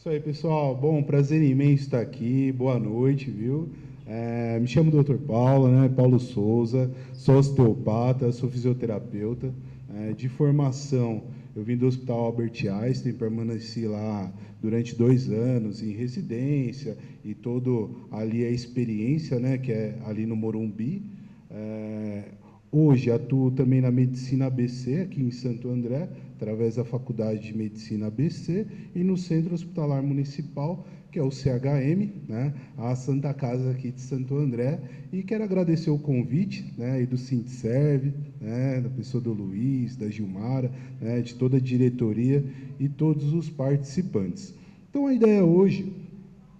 Isso aí, pessoal. Bom, prazer imenso estar aqui. Boa noite, viu? Me chamo Dr. Paulo, né? Paulo Souza, sou osteopata, sou fisioterapeuta. De formação, eu vim do Hospital Albert Einstein, permaneci lá durante 2 anos em residência e todo ali a experiência, né? Que é ali no Morumbi. É, Hoje atuo também na Medicina ABC, aqui em Santo André, através da Faculdade de Medicina ABC, e no Centro Hospitalar Municipal, que é o CHM, né, a Santa Casa aqui de Santo André. E quero agradecer o convite, né, e do Sintserv, né, da pessoa do Luiz, da Gilmara, né, de toda a diretoria e todos os participantes. Então, a ideia hoje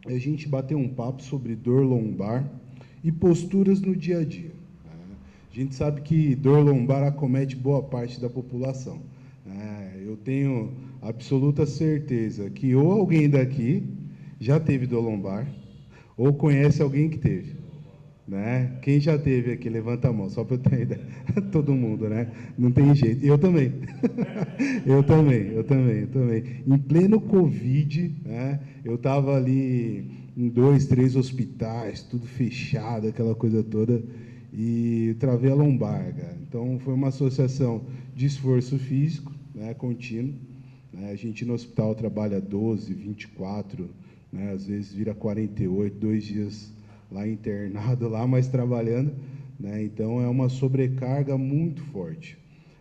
é a gente bater um papo sobre dor lombar e posturas no dia a dia. A gente sabe que dor lombar acomete boa parte da população. Eu tenho absoluta certeza que ou alguém daqui já teve dor lombar, ou conhece alguém que teve. Né? Quem já teve aqui, levanta a mão, só para eu ter ideia. Todo mundo, né? Não tem jeito. Eu também. Eu também. Em pleno Covid, né? Eu estava ali em 2, 3 hospitais, tudo fechado, aquela coisa toda, e travei a lombar, cara. Então, foi uma associação de esforço físico, né, contínuo. Né? A gente no hospital trabalha 12, 24, né? Às vezes vira 48, 2 dias lá internado, lá, mas trabalhando, né? Então, é uma sobrecarga muito forte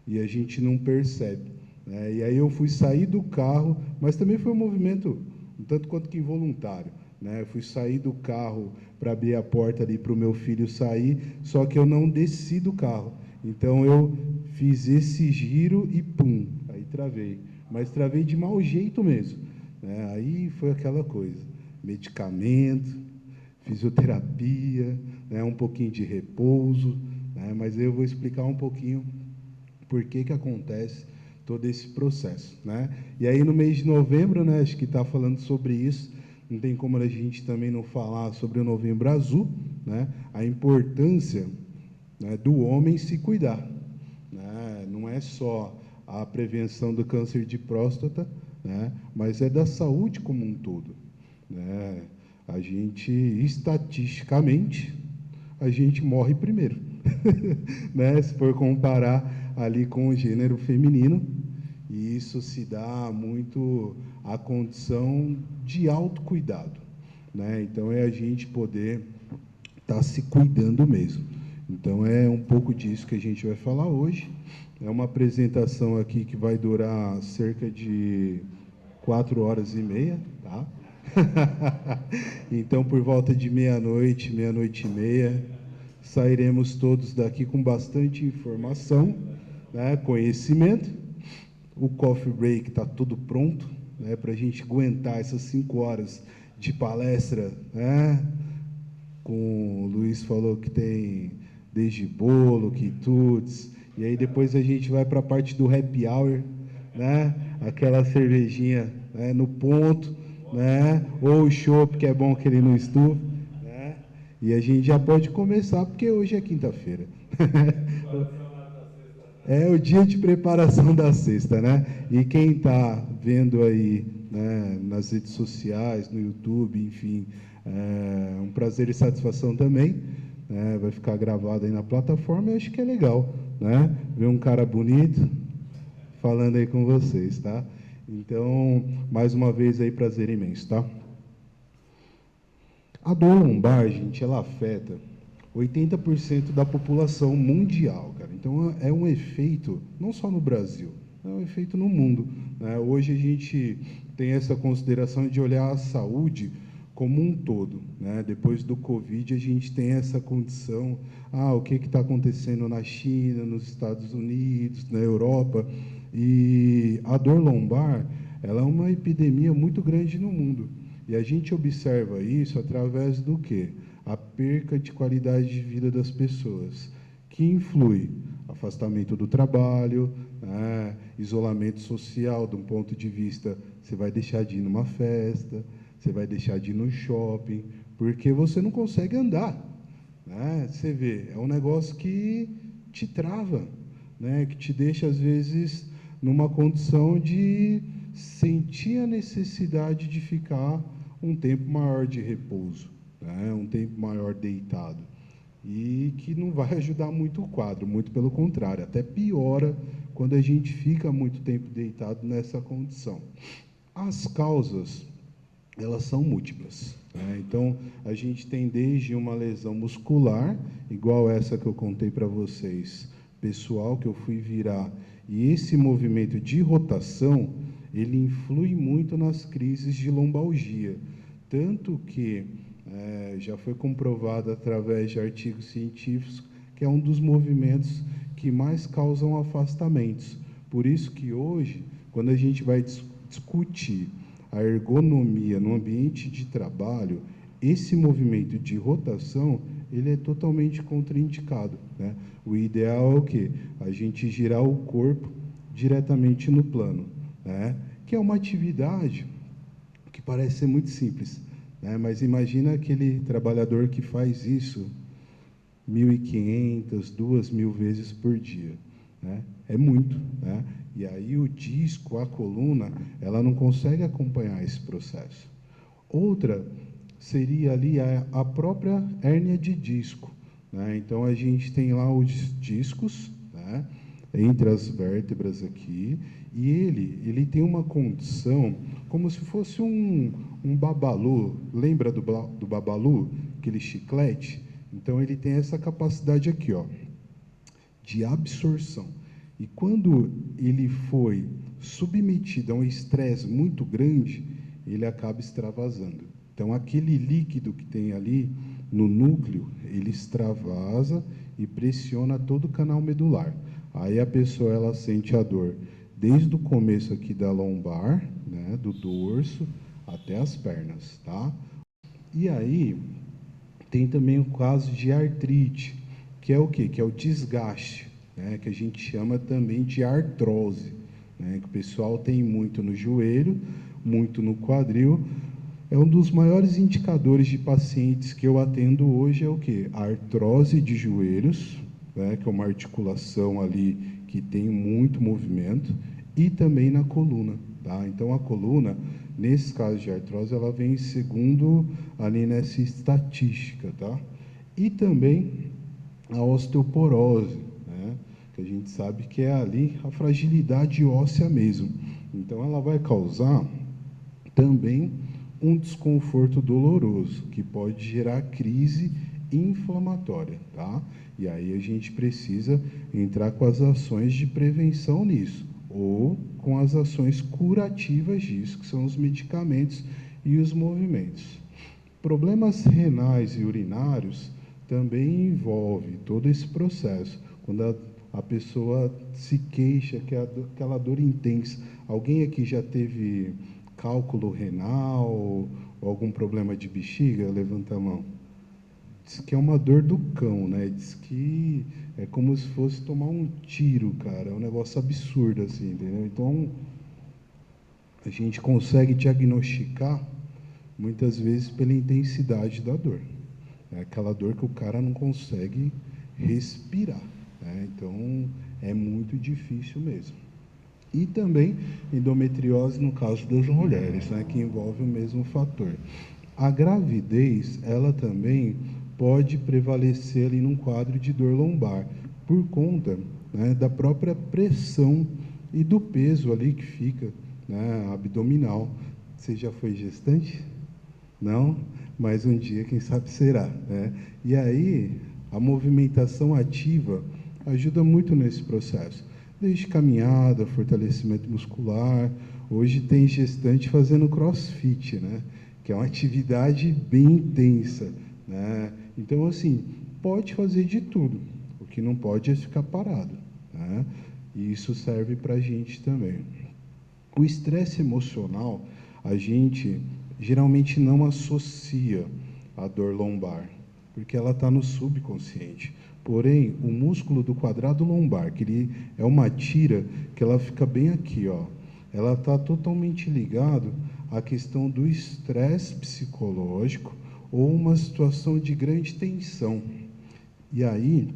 e a gente não percebe, né? E aí eu fui sair do carro, mas também foi um movimento um tanto quanto que involuntário, né? Eu fui sair do carro para abrir a porta ali para o meu filho sair, só que eu não desci do carro. Então eu fiz esse giro e pum, aí travei. Mas travei de mau jeito mesmo, né? Aí foi aquela coisa, medicamento, fisioterapia, né? Um pouquinho de repouso, né? Mas eu vou explicar um pouquinho por que que acontece todo esse processo, né? E aí no mês de novembro, né, acho que está falando sobre isso, não tem como a gente também não falar sobre o Novembro Azul, né? A importância, né, do homem se cuidar, né? Não é só a prevenção do câncer de próstata, né, mas é da saúde como um todo, né? A gente, estatisticamente, a gente morre primeiro, né? Se for comparar ali com o gênero feminino, e isso se dá muito à condição de autocuidado, né? Então é a gente poder estar se cuidando mesmo. Então é um pouco disso que a gente vai falar hoje. É uma apresentação aqui que vai durar cerca de 4 horas e meia, tá? Então, por volta de meia-noite, meia-noite e meia, sairemos todos daqui com bastante informação, né, conhecimento. O coffee break está tudo pronto, né, para a gente aguentar essas 5 horas de palestra, né? Com o Luiz falou que tem desde bolo, quitutes, e aí depois a gente vai para a parte do happy hour, né? Aquela cervejinha, né, no ponto, né? Ou o chopp, que é bom que ele não estufa, né? E a gente já pode começar, porque hoje é quinta-feira. É o dia de preparação da sexta, né? E quem está vendo aí, né, nas redes sociais, no YouTube, enfim, é um prazer e satisfação também, né? Vai ficar gravado aí na plataforma, eu acho que é legal, né? Ver um cara bonito falando aí com vocês, tá? Então, mais uma vez aí, prazer imenso, tá? A dor lombar, gente, ela afeta 80% da população mundial, cara. Então, é um efeito, não só no Brasil, é um efeito no mundo, né? Hoje a gente tem essa consideração de olhar a saúde como um todo, né? Depois do Covid, a gente tem essa condição, o que está acontecendo na China, nos Estados Unidos, na Europa, e a dor lombar, ela é uma epidemia muito grande no mundo. E a gente observa isso através do quê? A perca de qualidade de vida das pessoas, que influi afastamento do trabalho, né, isolamento social, de um ponto de vista, você vai deixar de ir numa festa, você vai deixar de ir no shopping, porque você não consegue andar, né? Você vê, é um negócio que te trava, né, que te deixa, às vezes, numa condição de sentir a necessidade de ficar um tempo maior de repouso, né? Um tempo maior deitado. E que não vai ajudar muito o quadro, muito pelo contrário, até piora quando a gente fica muito tempo deitado nessa condição. As causas, elas são múltiplas, né? Então, a gente tem desde uma lesão muscular, igual essa que eu contei para vocês, pessoal, que eu fui virar, e esse movimento de rotação, ele influi muito nas crises de lombalgia, tanto que já foi comprovado através de artigos científicos que é um dos movimentos que mais causam afastamentos. Por isso que hoje, quando a gente vai discutir a ergonomia no ambiente de trabalho, esse movimento de rotação, ele é totalmente contraindicado, né? O ideal é o quê? A gente girar o corpo diretamente no plano, né? Que é uma atividade que parece ser muito simples, né? Mas imagina aquele trabalhador que faz isso 1.500, 2.000 vezes por dia, né? É muito, né? E aí o disco, a coluna, ela não consegue acompanhar esse processo. Outra seria ali a própria hérnia de disco, né? Então a gente tem lá os discos, né, entre as vértebras aqui, e ele tem uma condição como se fosse um babalu. Lembra do babalu, aquele chiclete? Então ele tem essa capacidade aqui, ó, de absorção. E quando ele foi submetido a um estresse muito grande, ele acaba extravasando. Então, aquele líquido que tem ali no núcleo, ele extravasa e pressiona todo o canal medular. Aí a pessoa, ela sente a dor desde o começo aqui da lombar, né, do dorso, até as pernas, tá? E aí, tem também o caso de artrite, que é o quê? Que é o desgaste, né, que a gente chama também de artrose, né, que o pessoal tem muito no joelho, muito no quadril. É um dos maiores indicadores de pacientes que eu atendo hoje é o quê? A artrose de joelhos, né, que é uma articulação ali que tem muito movimento, e também na coluna, tá? Então, a coluna, nesse caso de artrose, ela vem em segundo ali nessa estatística, tá? E também a osteoporose, né, que a gente sabe que é ali a fragilidade óssea mesmo. Então, ela vai causar também um desconforto doloroso, que pode gerar crise inflamatória, tá? E aí a gente precisa entrar com as ações de prevenção nisso, ou com as ações curativas disso, que são os medicamentos e os movimentos. Problemas renais e urinários também envolve todo esse processo. Quando a pessoa se queixa, que é aquela dor intensa. Alguém aqui já teve cálculo renal ou algum problema de bexiga? Levanta a mão. Diz que é uma dor do cão, né? Diz que é como se fosse tomar um tiro, cara. É um negócio absurdo, assim, entendeu? Então, a gente consegue diagnosticar muitas vezes pela intensidade da dor. É aquela dor que o cara não consegue respirar, né? Então, é muito difícil mesmo. E também endometriose no caso das mulheres, né, que envolve o mesmo fator. A gravidez, ela também pode prevalecer ali num quadro de dor lombar, por conta, né, da própria pressão e do peso ali que fica, né, abdominal. Você já foi gestante? Não? Mas um dia, quem sabe, será, né? E aí, a movimentação ativa ajuda muito nesse processo. Desde caminhada, fortalecimento muscular. Hoje tem gestante fazendo crossfit, né? Que é uma atividade bem intensa, né? Então, assim, pode fazer de tudo. O que não pode é ficar parado, né? E isso serve para a gente também. O estresse emocional, a gente geralmente não associa a dor lombar, porque ela está no subconsciente. Porém, o músculo do quadrado lombar, que ele é uma tira que ela fica bem aqui, ó, ela está totalmente ligado à questão do estresse psicológico ou uma situação de grande tensão. E aí,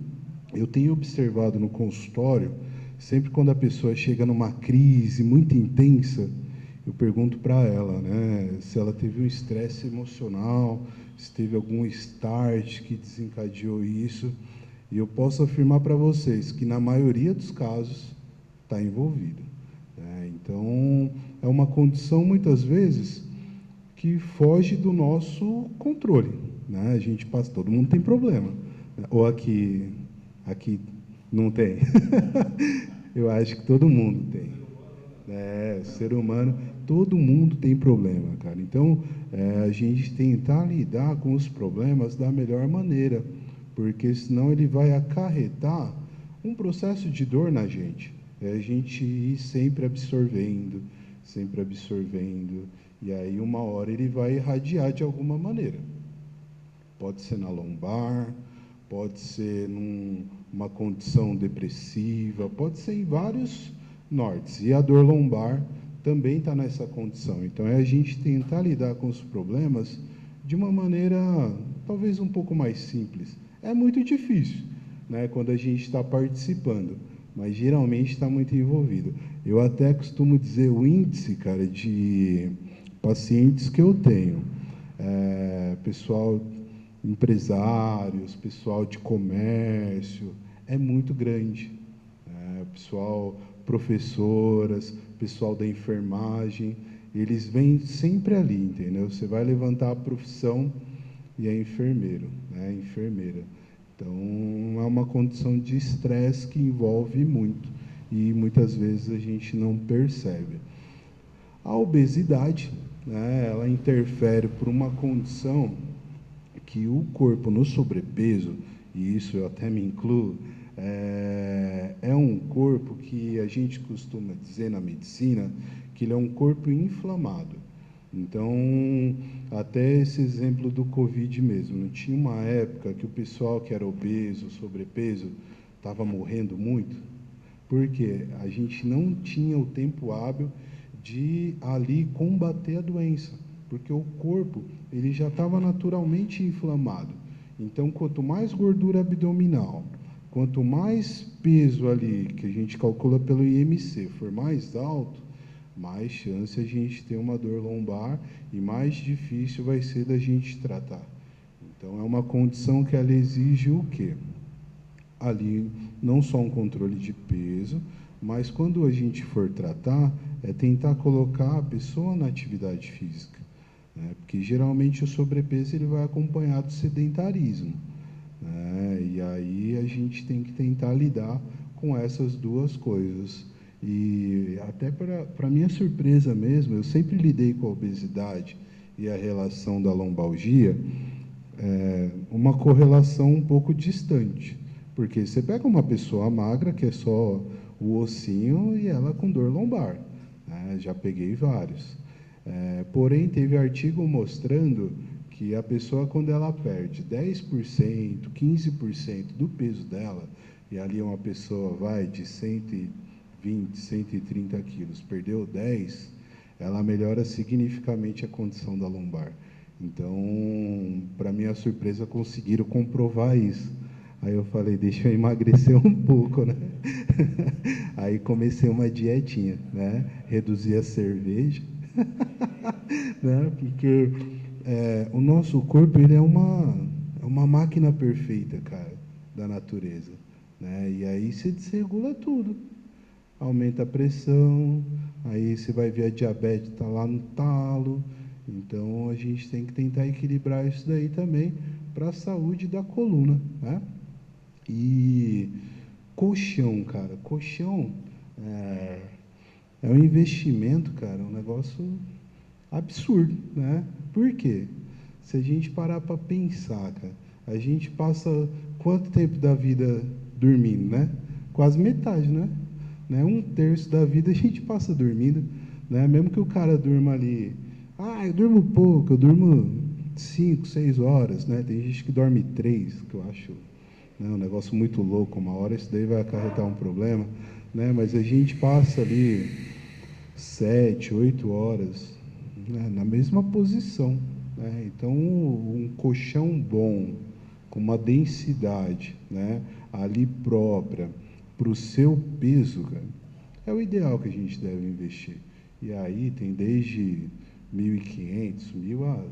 eu tenho observado no consultório, sempre quando a pessoa chega numa crise muito intensa, eu pergunto para ela, né, se ela teve um estresse emocional, se teve algum start que desencadeou isso, e eu posso afirmar para vocês que, na maioria dos casos, está envolvido, né? Então, é uma condição, muitas vezes, que foge do nosso controle, né? A gente passa, todo mundo tem problema, né? Ou aqui não tem. Eu acho que todo mundo tem. Ser humano, todo mundo tem problema, cara. Então, a gente tentar lidar com os problemas da melhor maneira, porque senão ele vai acarretar um processo de dor na gente. É a gente ir sempre absorvendo, e aí uma hora ele vai irradiar de alguma maneira. Pode ser na lombar, pode ser numa condição depressiva, pode ser em vários nortes. E a dor lombar também está nessa condição. Então, é a gente tentar lidar com os problemas de uma maneira talvez um pouco mais simples. É muito difícil, né, quando a gente está participando, mas geralmente está muito envolvido. Eu até costumo dizer o índice, cara, de pacientes que eu tenho, pessoal, empresários, pessoal de comércio, é muito grande. Pessoal, professoras, pessoal da enfermagem, eles vêm sempre ali, entendeu? Você vai levantar a profissão e é enfermeiro, né? Enfermeira. Então, é uma condição de estresse que envolve muito e muitas vezes a gente não percebe. A obesidade, né, ela interfere por uma condição que o corpo no sobrepeso, e isso eu até me incluo, é um corpo que a gente costuma dizer na medicina que ele é um corpo inflamado. Então, até esse exemplo do Covid mesmo, não tinha uma época que o pessoal que era obeso, sobrepeso, estava morrendo muito? Porque a gente não tinha o tempo hábil de ali combater a doença, porque o corpo ele já estava naturalmente inflamado. Então, quanto mais gordura abdominal, quanto mais peso ali, que a gente calcula pelo IMC, for mais alto, mais chance a gente ter uma dor lombar e mais difícil vai ser da gente tratar. Então, é uma condição que ela exige o quê? Ali, não só um controle de peso, mas quando a gente for tratar, é tentar colocar a pessoa na atividade física, né? Porque geralmente o sobrepeso ele vai acompanhado do sedentarismo, né? E aí a gente tem que tentar lidar com essas duas coisas. E até para minha surpresa mesmo, eu sempre lidei com a obesidade e a relação da lombalgia, uma correlação um pouco distante, porque você pega uma pessoa magra, que é só o ossinho, e ela com dor lombar, né? Já peguei vários. Porém, teve artigo mostrando que a pessoa, quando ela perde 10%, 15% do peso dela, e ali uma pessoa vai de 120, 130 quilos, perdeu 10, ela melhora significativamente a condição da lombar. Então, para minha surpresa, conseguiram comprovar isso. Aí eu falei, deixa eu emagrecer um pouco, né? Aí comecei uma dietinha, né? Reduzir a cerveja, né? Porque o nosso corpo ele é uma máquina perfeita, cara, da natureza, né? E aí você desregula tudo, aumenta a pressão, aí você vai ver a diabetes está lá no talo. Então a gente tem que tentar equilibrar isso daí também para a saúde da coluna, né? E colchão, cara, colchão é um investimento, cara, um negócio absurdo, né? Por quê? Se a gente parar para pensar, cara, a gente passa quanto tempo da vida dormindo, né? Quase metade, né? Um terço da vida a gente passa dormindo, né? Mesmo que o cara durma ali, eu durmo pouco, eu durmo 5, 6 horas, né? Tem gente que dorme 3, que eu acho, né, um negócio muito louco. Uma hora isso daí vai acarretar um problema, né? Mas a gente passa ali 7, 8 horas, né, na mesma posição, né? Então, um colchão bom, com uma densidade, né, ali própria, para o seu peso, cara, é o ideal que a gente deve investir. E aí tem desde 1.500, 1.000 a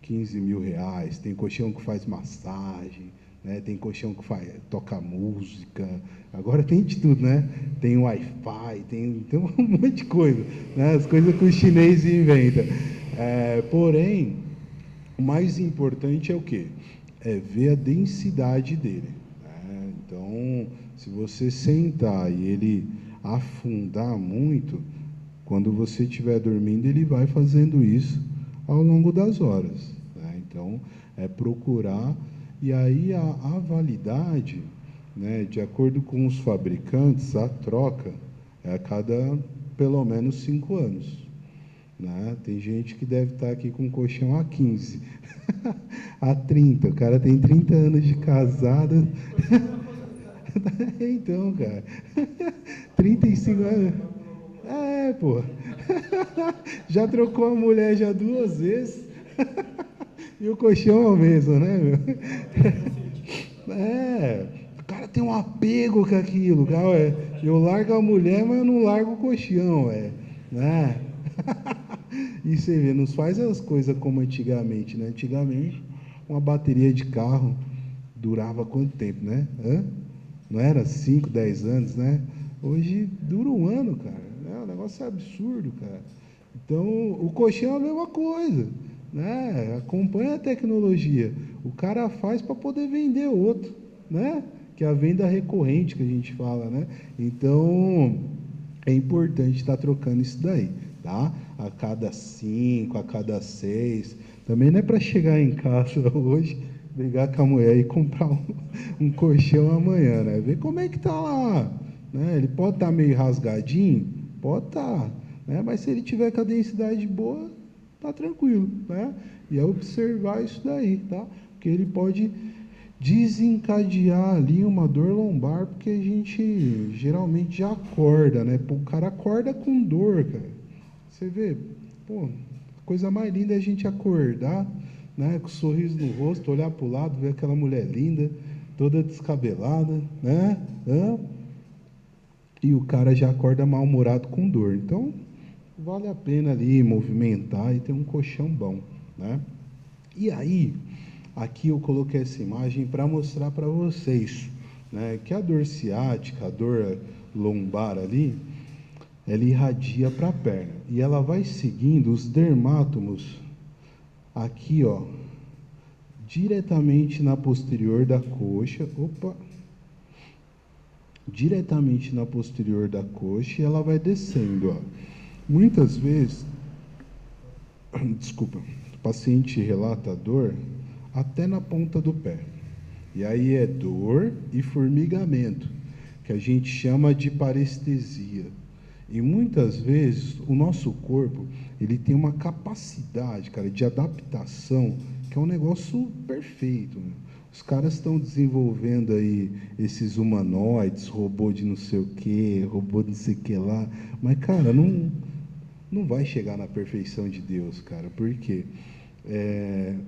15 mil reais. Tem colchão que faz massagem, né? Tem colchão que toca música. Agora tem de tudo, né? Tem Wi-Fi, tem um monte de coisa, né? As coisas que o chinês inventa. Porém, o mais importante é o quê? É ver a densidade dele, né? Então, se você sentar e ele afundar muito, quando você estiver dormindo, ele vai fazendo isso ao longo das horas, né? Então, é procurar. E aí a validade, né, de acordo com os fabricantes, a troca é a cada pelo menos 5 anos. Né? Tem gente que deve estar aqui com colchão há 15, há 30. O cara tem 30 anos de casado. Então, cara, 35 anos. Pô. Já trocou a mulher já 2 vezes. E o colchão é o mesmo, né, meu? O cara tem um apego com aquilo. Cara, eu largo a mulher, mas eu não largo o colchão, né? E você vê, não faz as coisas como antigamente, né? Antigamente, uma bateria de carro durava quanto tempo, né? Não era 5, 10 anos, né? Hoje dura 1 ano, cara. O negócio é absurdo, cara. Então, o colchão é a mesma coisa, né? Acompanha a tecnologia. O cara faz para poder vender outro, né? Que é a venda recorrente que a gente fala, né? Então, é importante estar trocando isso daí, tá? A cada 5, a cada 6. Também não é para chegar em casa hoje, brigar com a mulher e comprar um colchão amanhã, né? Ver como é que tá lá, né? Ele pode estar meio rasgadinho, pode estar, né? Mas se ele tiver com a densidade boa, tá tranquilo, né? E é observar isso daí, tá? Porque ele pode desencadear ali uma dor lombar, porque a gente geralmente já acorda, né? O cara acorda com dor, cara. Você vê, pô, a coisa mais linda é a gente acordar, né? Com um sorriso no rosto, olhar para o lado, ver aquela mulher linda, toda descabelada, né? E o cara já acorda mal-humorado com dor. Então, vale a pena ali movimentar e ter um colchão bom, né? E aí, aqui eu coloquei essa imagem para mostrar para vocês, né, que a dor ciática, a dor lombar ali, ela irradia para a perna e ela vai seguindo os dermátomos aqui, ó, diretamente na posterior da coxa, diretamente na posterior da coxa e ela vai descendo, ó. Muitas vezes, desculpa, o paciente relata dor até na ponta do pé. E aí é dor e formigamento, que a gente chama de parestesia. E muitas vezes o nosso corpo, ele tem uma capacidade, cara, de adaptação, que é um negócio perfeito, né? Os caras estão desenvolvendo aí esses humanoides, robô de não sei o quê, robô de não sei o que lá, mas, cara, não vai chegar na perfeição de Deus, cara, porque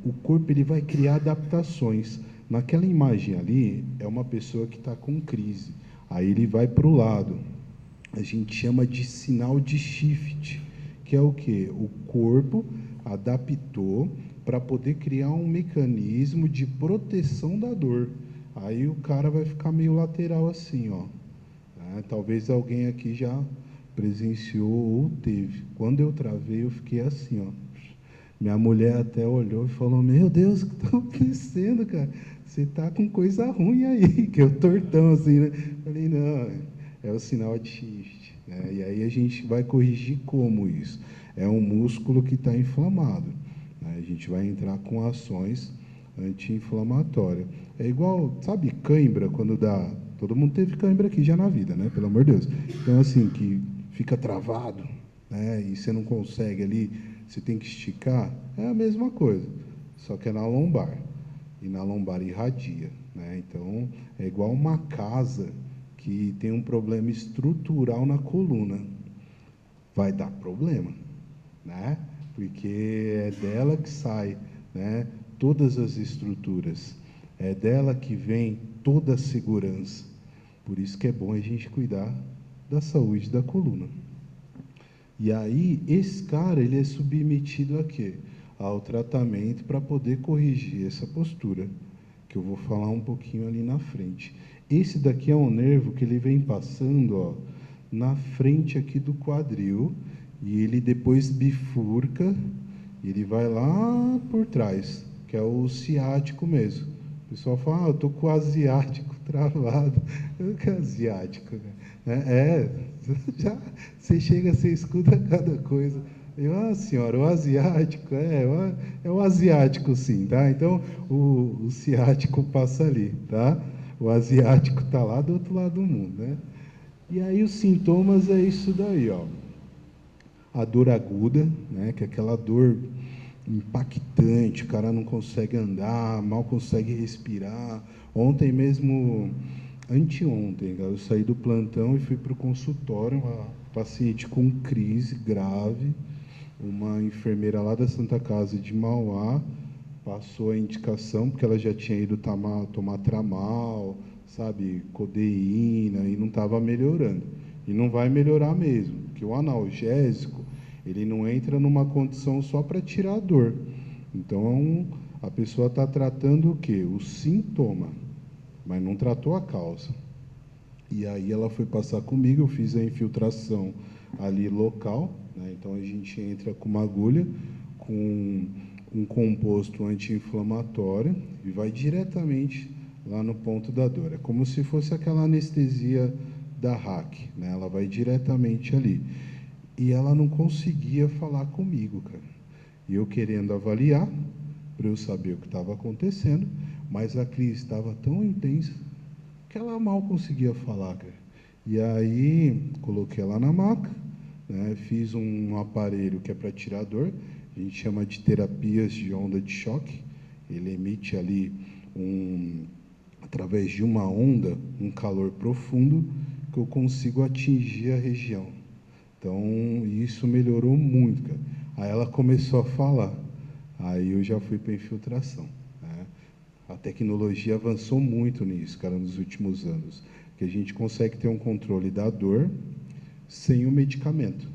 o corpo ele vai criar adaptações. Naquela imagem ali, é uma pessoa que está com crise. Aí ele vai para o lado. A gente chama de sinal de shift, que é o quê? O corpo adaptou para poder criar um mecanismo de proteção da dor. Aí o cara vai ficar meio lateral assim, ó. Talvez alguém aqui já presenciou ou teve. Quando eu travei, eu fiquei assim, ó. Minha mulher até olhou e falou: Meu Deus, o que está acontecendo, cara? Você está com coisa ruim aí, que eu tortão assim, né? Falei: Não, é o sinal de shift, né? E aí a gente vai corrigir como isso? É um músculo que está inflamado, né? A gente vai entrar com ações anti-inflamatórias. É igual, sabe, cãibra, quando dá. Todo mundo teve cãibra aqui já na vida, né? Pelo amor de Deus. Então, assim, que fica travado, né? E você não consegue ali, você tem que esticar, é a mesma coisa, só que é na lombar, e na lombar irradia, né? Então, é igual uma casa que tem um problema estrutural na coluna, vai dar problema, né? Porque é dela que sai, né, todas as estruturas, é dela que vem toda a segurança. Por isso que é bom a gente cuidar da saúde da coluna. E aí, esse cara, ele é submetido a quê? Ao tratamento para poder corrigir essa postura, que eu vou falar um pouquinho ali na frente. Esse daqui é um nervo que ele vem passando, ó, na frente aqui do quadril, e ele depois bifurca, e ele vai lá por trás, que é o ciático mesmo. O pessoal fala, eu tô com o asiático travado. Eu que é asiático, né? Já, você chega, você escuta cada coisa. Eu, senhora, o asiático, é o asiático sim, tá? Então, o ciático passa ali, tá? O asiático está lá do outro lado do mundo, né? E aí os sintomas é isso daí, ó. A dor aguda, né? Que é aquela dor impactante, o cara não consegue andar, mal consegue respirar. Ontem mesmo, anteontem, eu saí do plantão e fui para o consultório, uma paciente com crise grave, uma enfermeira lá da Santa Casa de Mauá passou a indicação, porque ela já tinha ido tomar tramal, sabe, codeína, e não estava melhorando. E não vai melhorar mesmo, porque o analgésico, ele não entra numa condição só para tirar a dor. Então, a pessoa está tratando o quê? O sintoma, mas não tratou a causa. E aí ela foi passar comigo, eu fiz a infiltração ali local, né? Então a gente entra com uma agulha, com um composto anti-inflamatório e vai diretamente lá no ponto da dor. É como se fosse aquela anestesia da RAC, né? Ela vai diretamente ali. E ela não conseguia falar comigo, cara. E eu querendo avaliar, para eu saber o que estava acontecendo, mas a crise estava tão intensa que ela mal conseguia falar, cara. E aí, coloquei ela na maca, né, fiz um aparelho que é para tirar dor, a gente chama de terapias de onda de choque. Ele emite ali, através de uma onda, um calor profundo que eu consigo atingir a região. Então, isso melhorou muito, cara. Aí ela começou a falar, aí eu já fui para a infiltração, né? A tecnologia avançou muito nisso, cara, nos últimos anos, que a gente consegue ter um controle da dor sem o medicamento,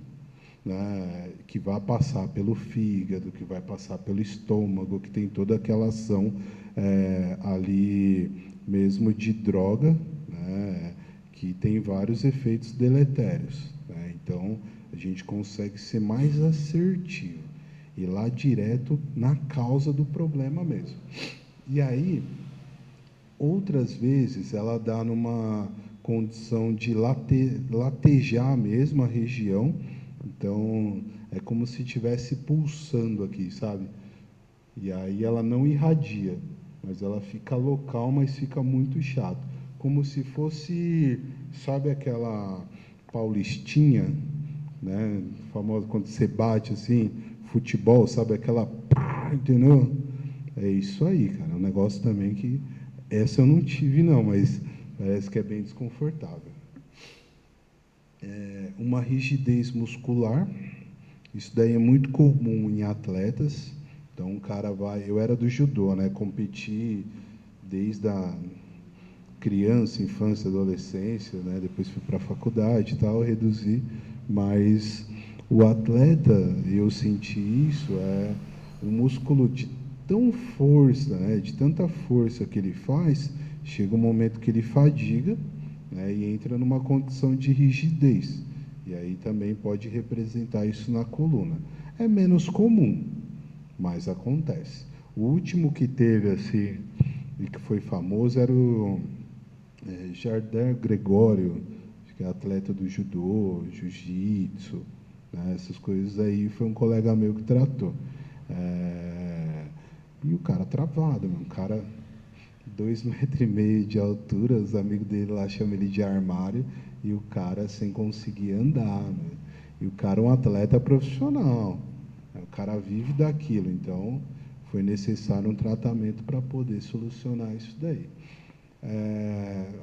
né? Que vai passar pelo fígado, que vai passar pelo estômago, que tem toda aquela ação ali mesmo de droga, né? Que tem vários efeitos deletérios, né? Então, a gente consegue ser mais assertivo, ir lá direto na causa do problema mesmo. E aí, outras vezes, ela dá numa condição de latejar mesmo a região. Então, é como se estivesse pulsando aqui, sabe? E aí ela não irradia, mas ela fica local, mas fica muito chato. Como se fosse, sabe aquela paulistinha, né? Famosa quando você bate assim, futebol, sabe aquela, entendeu? É isso aí, cara. É um negócio também que essa eu não tive não, mas parece que é bem desconfortável. Uma rigidez muscular, isso daí é muito comum em atletas. Então, o cara vai... Eu era do judô, né? Competi desde a criança, infância, adolescência, né? Depois fui para a faculdade e tal, reduzi. Mas o atleta, eu senti isso, o músculo de tão força, né? De tanta força que ele faz, chega um momento que ele fadiga, né? E entra numa condição de rigidez. E aí também pode representar isso na coluna. É menos comum, mas acontece. O último que teve assim e que foi famoso era o Jardel Gregório, que é atleta do judô, jiu-jitsu, né, essas coisas aí. Foi um colega meu que tratou. E o cara travado, um cara 2,5 metros de altura, os amigos dele lá chamam ele de armário, e o cara sem conseguir andar, né? E o cara é um atleta profissional, né? O cara vive daquilo, então foi necessário um tratamento para poder solucionar isso daí.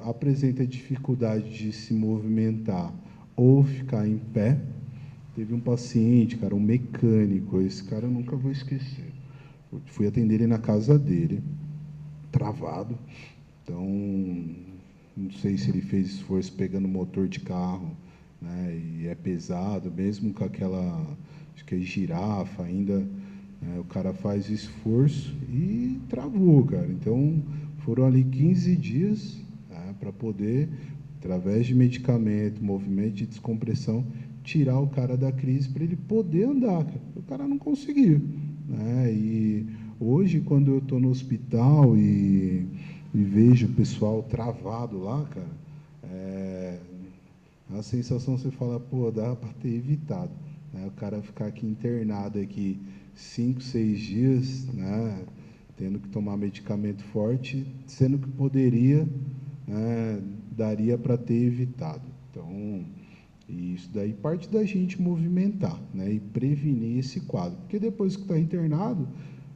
Apresenta dificuldade de se movimentar ou ficar em pé. Teve um paciente, cara, um mecânico, esse cara eu nunca vou esquecer. Eu fui atender ele na casa dele, travado. Então, não sei se ele fez esforço pegando motor de carro, né? E é pesado, mesmo com aquela, acho que é girafa ainda, né? O cara faz esforço e travou, cara. Então, foram ali 15 dias, né, para poder, através de medicamento, movimento de descompressão, tirar o cara da crise para ele poder andar, cara. O cara não conseguiu, né? E hoje, quando eu estou no hospital e vejo o pessoal travado lá, cara, a sensação você fala, pô, dá para ter evitado, né? O cara ficar aqui internado aqui 5, 6 dias, né? Tendo que tomar medicamento forte, sendo que poderia, né, daria para ter evitado. Então, isso daí parte da gente movimentar, né, e prevenir esse quadro. Porque depois que está internado,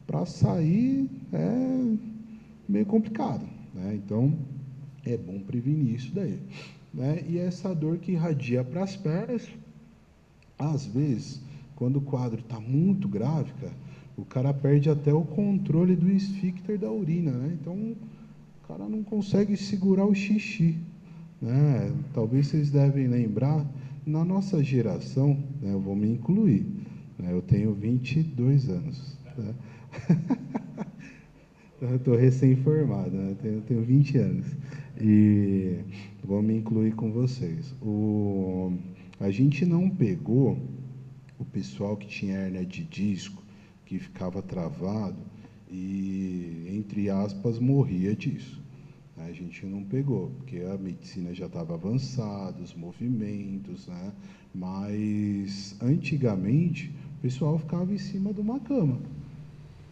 para sair é meio complicado, né? Então, é bom prevenir isso daí, né? E essa dor que irradia para as pernas, às vezes, quando o quadro está muito grave, cara, o cara perde até o controle do esfíncter da urina, né? Então, o cara não consegue segurar o xixi, né? Talvez vocês devem lembrar, na nossa geração, né, eu vou me incluir, né, eu tenho 22 anos, né? Eu estou recém-formado, né? Eu tenho 20 anos. E vou me incluir com vocês. A gente não pegou o pessoal que tinha hérnia de disco, que ficava travado e, entre aspas, morria disso. A gente não pegou, porque a medicina já estava avançada, os movimentos, né? Mas, antigamente, o pessoal ficava em cima de uma cama.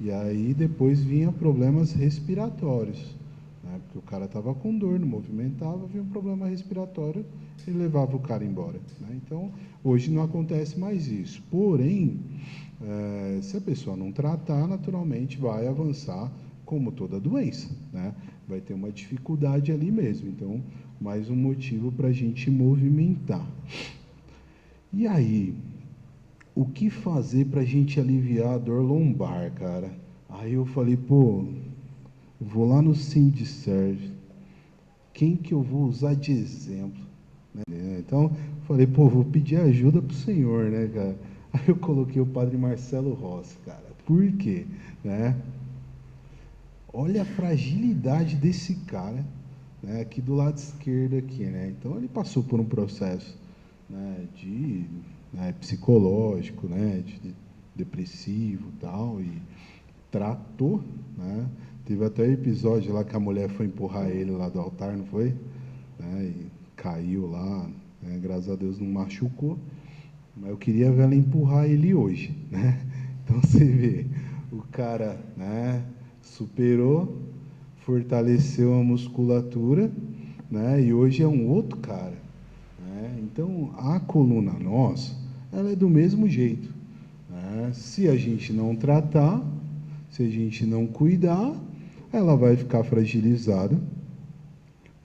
E aí depois vinha problemas respiratórios, né? Porque o cara estava com dor, não movimentava, vinha um problema respiratório e levava o cara embora, né? Então, hoje não acontece mais isso. Porém, se a pessoa não tratar, naturalmente vai avançar como toda doença, né? Vai ter uma dificuldade ali mesmo. Então, mais um motivo para a gente movimentar. E aí, o que fazer para a gente aliviar a dor lombar, cara? Aí eu falei, pô, vou lá no Sindicerv, quem que eu vou usar de exemplo? Né? Então, falei, pô, vou pedir ajuda para o senhor, né, cara? Aí eu coloquei o padre Marcelo Rossi, cara. Por quê? Né? Olha a fragilidade desse cara, né, aqui do lado esquerdo aqui, né? Então ele passou por um processo, né, de, né, psicológico, né, de depressivo, tal, e tratou, né? Teve até episódio lá que a mulher foi empurrar ele lá do altar, não foi? Né, e caiu lá, né? Graças a Deus não machucou, mas eu queria ver ela empurrar ele hoje, né? Então você vê, o cara, né, superou, fortaleceu a musculatura, né, e hoje é um outro cara, né? Então a coluna nossa, ela é do mesmo jeito, né? Se a gente não tratar, se a gente não cuidar, ela vai ficar fragilizada,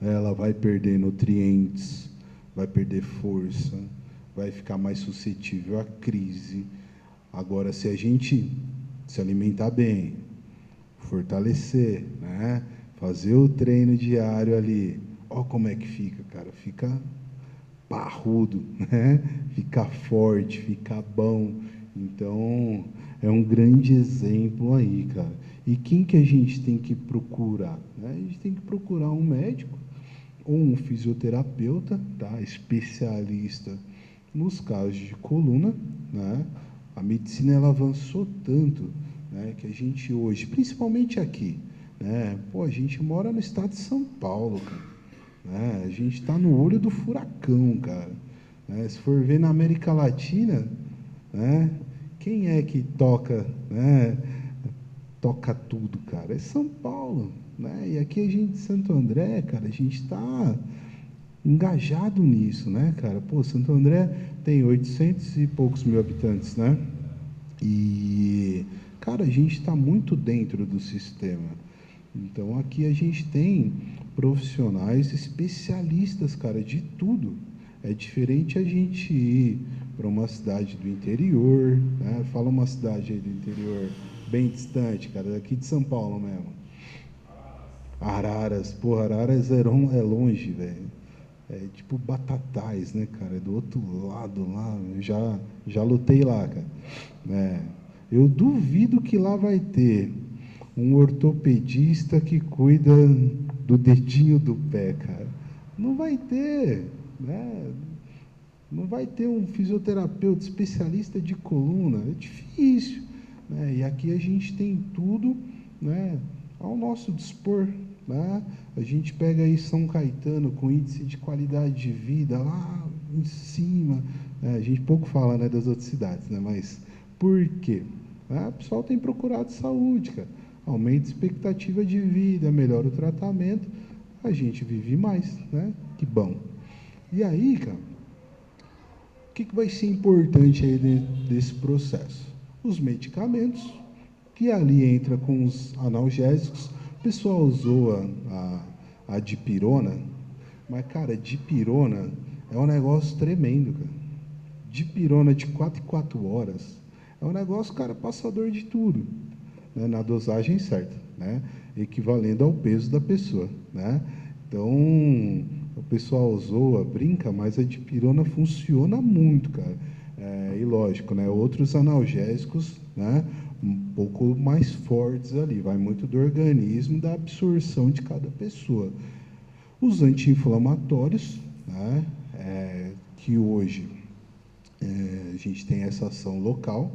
ela vai perder nutrientes, vai perder força, vai ficar mais suscetível à crise. Agora, se a gente se alimentar bem, fortalecer, né? Fazer o treino diário ali, ó como é que fica, cara, fica parrudo, né? Fica forte, fica bom. Então, é um grande exemplo aí, cara. E quem que a gente tem que procurar? Né? A gente tem que procurar um médico ou um fisioterapeuta, tá? Especialista nos casos de coluna, né? A medicina ela avançou tanto, né, que a gente hoje, principalmente aqui, né? Pô, a gente mora no estado de São Paulo, cara, né? A gente está no olho do furacão, cara, né? Se for ver na América Latina, né? Quem é que toca, né? Toca tudo, cara? É São Paulo, né? E aqui a gente de Santo André, cara, a gente está engajado nisso, né, cara? Pô, Santo André tem 800 e poucos mil habitantes, né? E, cara, a gente está muito dentro do sistema. Então, aqui a gente tem profissionais especialistas, cara, de tudo. É diferente a gente ir para uma cidade do interior, né? Fala uma cidade aí do interior bem distante, cara, daqui de São Paulo mesmo. Araras, porra, Araras é longe, velho. tipo Batatais, né, cara? É do outro lado lá, eu já lutei lá, cara. Eu duvido que lá vai ter um ortopedista que cuida do dedinho do pé, cara. Não vai ter, né? Não vai ter um fisioterapeuta especialista de coluna, é difícil, né? E aqui a gente tem tudo, né, ao nosso dispor, né? A gente pega aí São Caetano com índice de qualidade de vida lá em cima, né? A gente pouco fala, né, das outras cidades, né? Mas por quê? O pessoal tem procurado saúde, cara. Aumenta a expectativa de vida, melhora o tratamento, a gente vive mais, né? Que bom. E aí, cara, o que vai ser importante aí desse processo? Os medicamentos, que ali entra com os analgésicos. O pessoal usou a dipirona, mas, cara, dipirona é um negócio tremendo, cara. Dipirona de 4 em 4 horas é um negócio, cara, passador de tudo, né, na dosagem certa, né, equivalendo ao peso da pessoa, né. Então, o pessoal zoa, brinca, mas a dipirona funciona muito, cara. E lógico, né, outros analgésicos, né, um pouco mais fortes ali, vai muito do organismo, da absorção de cada pessoa. Os anti-inflamatórios, né, que hoje a gente tem essa ação local,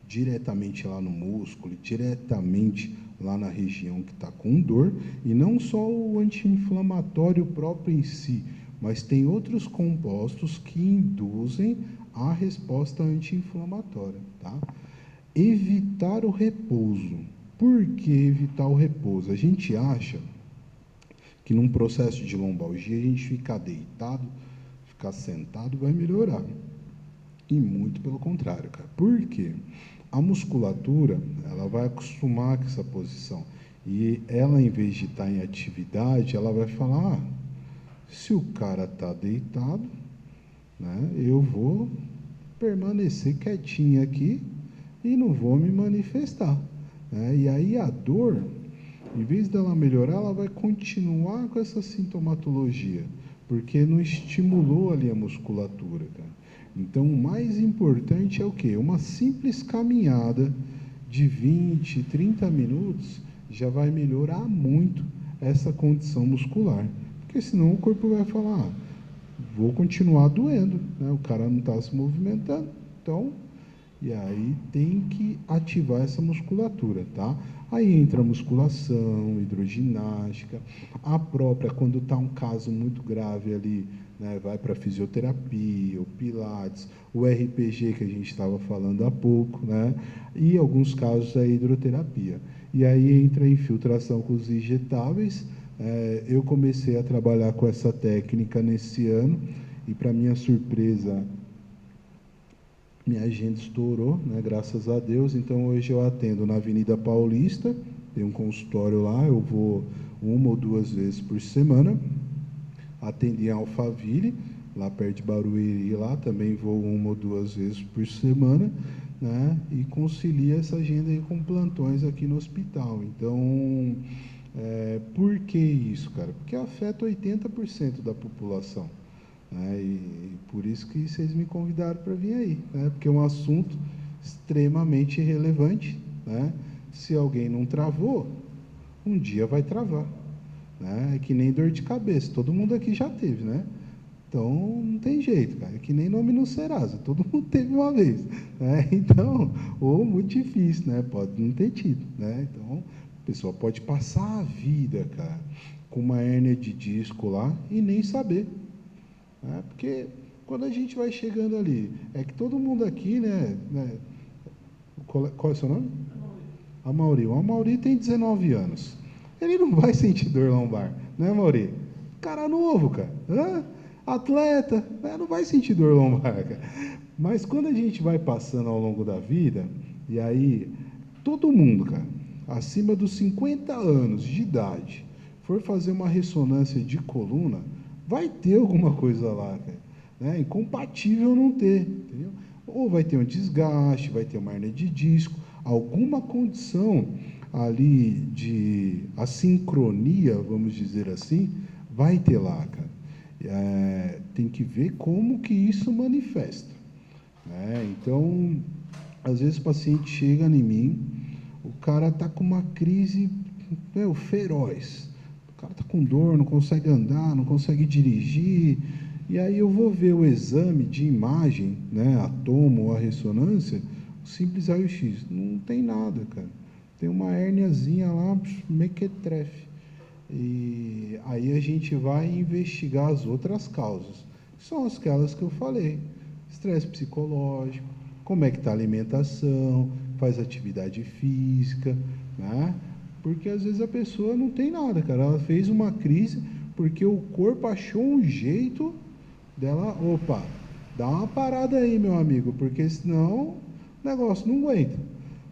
diretamente lá no músculo, diretamente lá na região que está com dor, e não só o anti-inflamatório próprio em si, mas tem outros compostos que induzem a resposta anti-inflamatória, tá? Evitar o repouso. Por que evitar o repouso? A gente acha que num processo de lombalgia a gente ficar deitado, ficar sentado vai melhorar. E muito pelo contrário, cara. Por quê? A musculatura, ela vai acostumar com essa posição. E ela, em vez de estar em atividade, ela vai falar, se o cara está deitado, né, eu vou permanecer quietinho aqui e não vou me manifestar, né? E aí a dor, em vez dela melhorar, ela vai continuar com essa sintomatologia, porque não estimulou ali a musculatura, cara. Então, o mais importante é o quê? Uma simples caminhada de 20, 30 minutos já vai melhorar muito essa condição muscular. Porque senão o corpo vai falar, vou continuar doendo, né? O cara não está se movimentando. Então, e aí tem que ativar essa musculatura, tá? Aí entra a musculação, hidroginástica, a própria, quando está um caso muito grave ali, né, vai para a fisioterapia, o pilates, o RPG que a gente estava falando há pouco, né? E alguns casos a hidroterapia. E aí entra a infiltração com os injetáveis. Eu comecei a trabalhar com essa técnica nesse ano e, para minha surpresa, minha agenda estourou, né, graças a Deus. Então, hoje eu atendo na Avenida Paulista, tem um consultório lá, eu vou 1 ou 2 vezes por semana. Atendi em Alphaville, lá perto de Barueri, lá também vou 1 ou 2 vezes por semana, né, e concilia essa agenda aí com plantões aqui no hospital. Então, por que isso, cara? Porque afeta 80% da população. E por isso que vocês me convidaram para vir aí, né? Porque é um assunto extremamente relevante, né? Se alguém não travou, um dia vai travar, né? É que nem dor de cabeça, todo mundo aqui já teve, né? Então, não tem jeito, cara, é que nem nome no Serasa, todo mundo teve uma vez, né? Então, ou muito difícil, né? Pode não ter tido, né? Então, a pessoa pode passar a vida, cara, com uma hérnia de disco lá e nem saber. Porque quando a gente vai chegando ali, é que todo mundo aqui, né, qual é o seu nome? Amauri. O Amauri tem 19 anos. Ele não vai sentir dor lombar, né, Amauri? Cara novo, cara. Atleta, não vai sentir dor lombar, cara. Mas quando a gente vai passando ao longo da vida, e aí, todo mundo, cara, acima dos 50 anos de idade, for fazer uma ressonância de coluna, vai ter alguma coisa lá, cara, né? Incompatível não ter, entendeu? Ou vai ter um desgaste, vai ter uma hernia de disco, alguma condição ali de assincronia, vamos dizer assim, vai ter lá, cara. Tem que ver como que isso manifesta, né? Então, às vezes o paciente chega em mim, o cara está com uma crise, feroz. O cara está com dor, não consegue andar, não consegue dirigir. E aí eu vou ver o exame de imagem, né, a tomo ou a ressonância, o simples raio-x. Não tem nada, cara. Tem uma hérniazinha lá, mequetrefe. E aí a gente vai investigar as outras causas, que são aquelas que eu falei: estresse psicológico, como é que está a alimentação, faz atividade física, né? Porque às vezes a pessoa não tem nada, cara. Ela fez uma crise porque o corpo achou um jeito dela, opa, dá uma parada aí, meu amigo, porque senão o negócio não aguenta.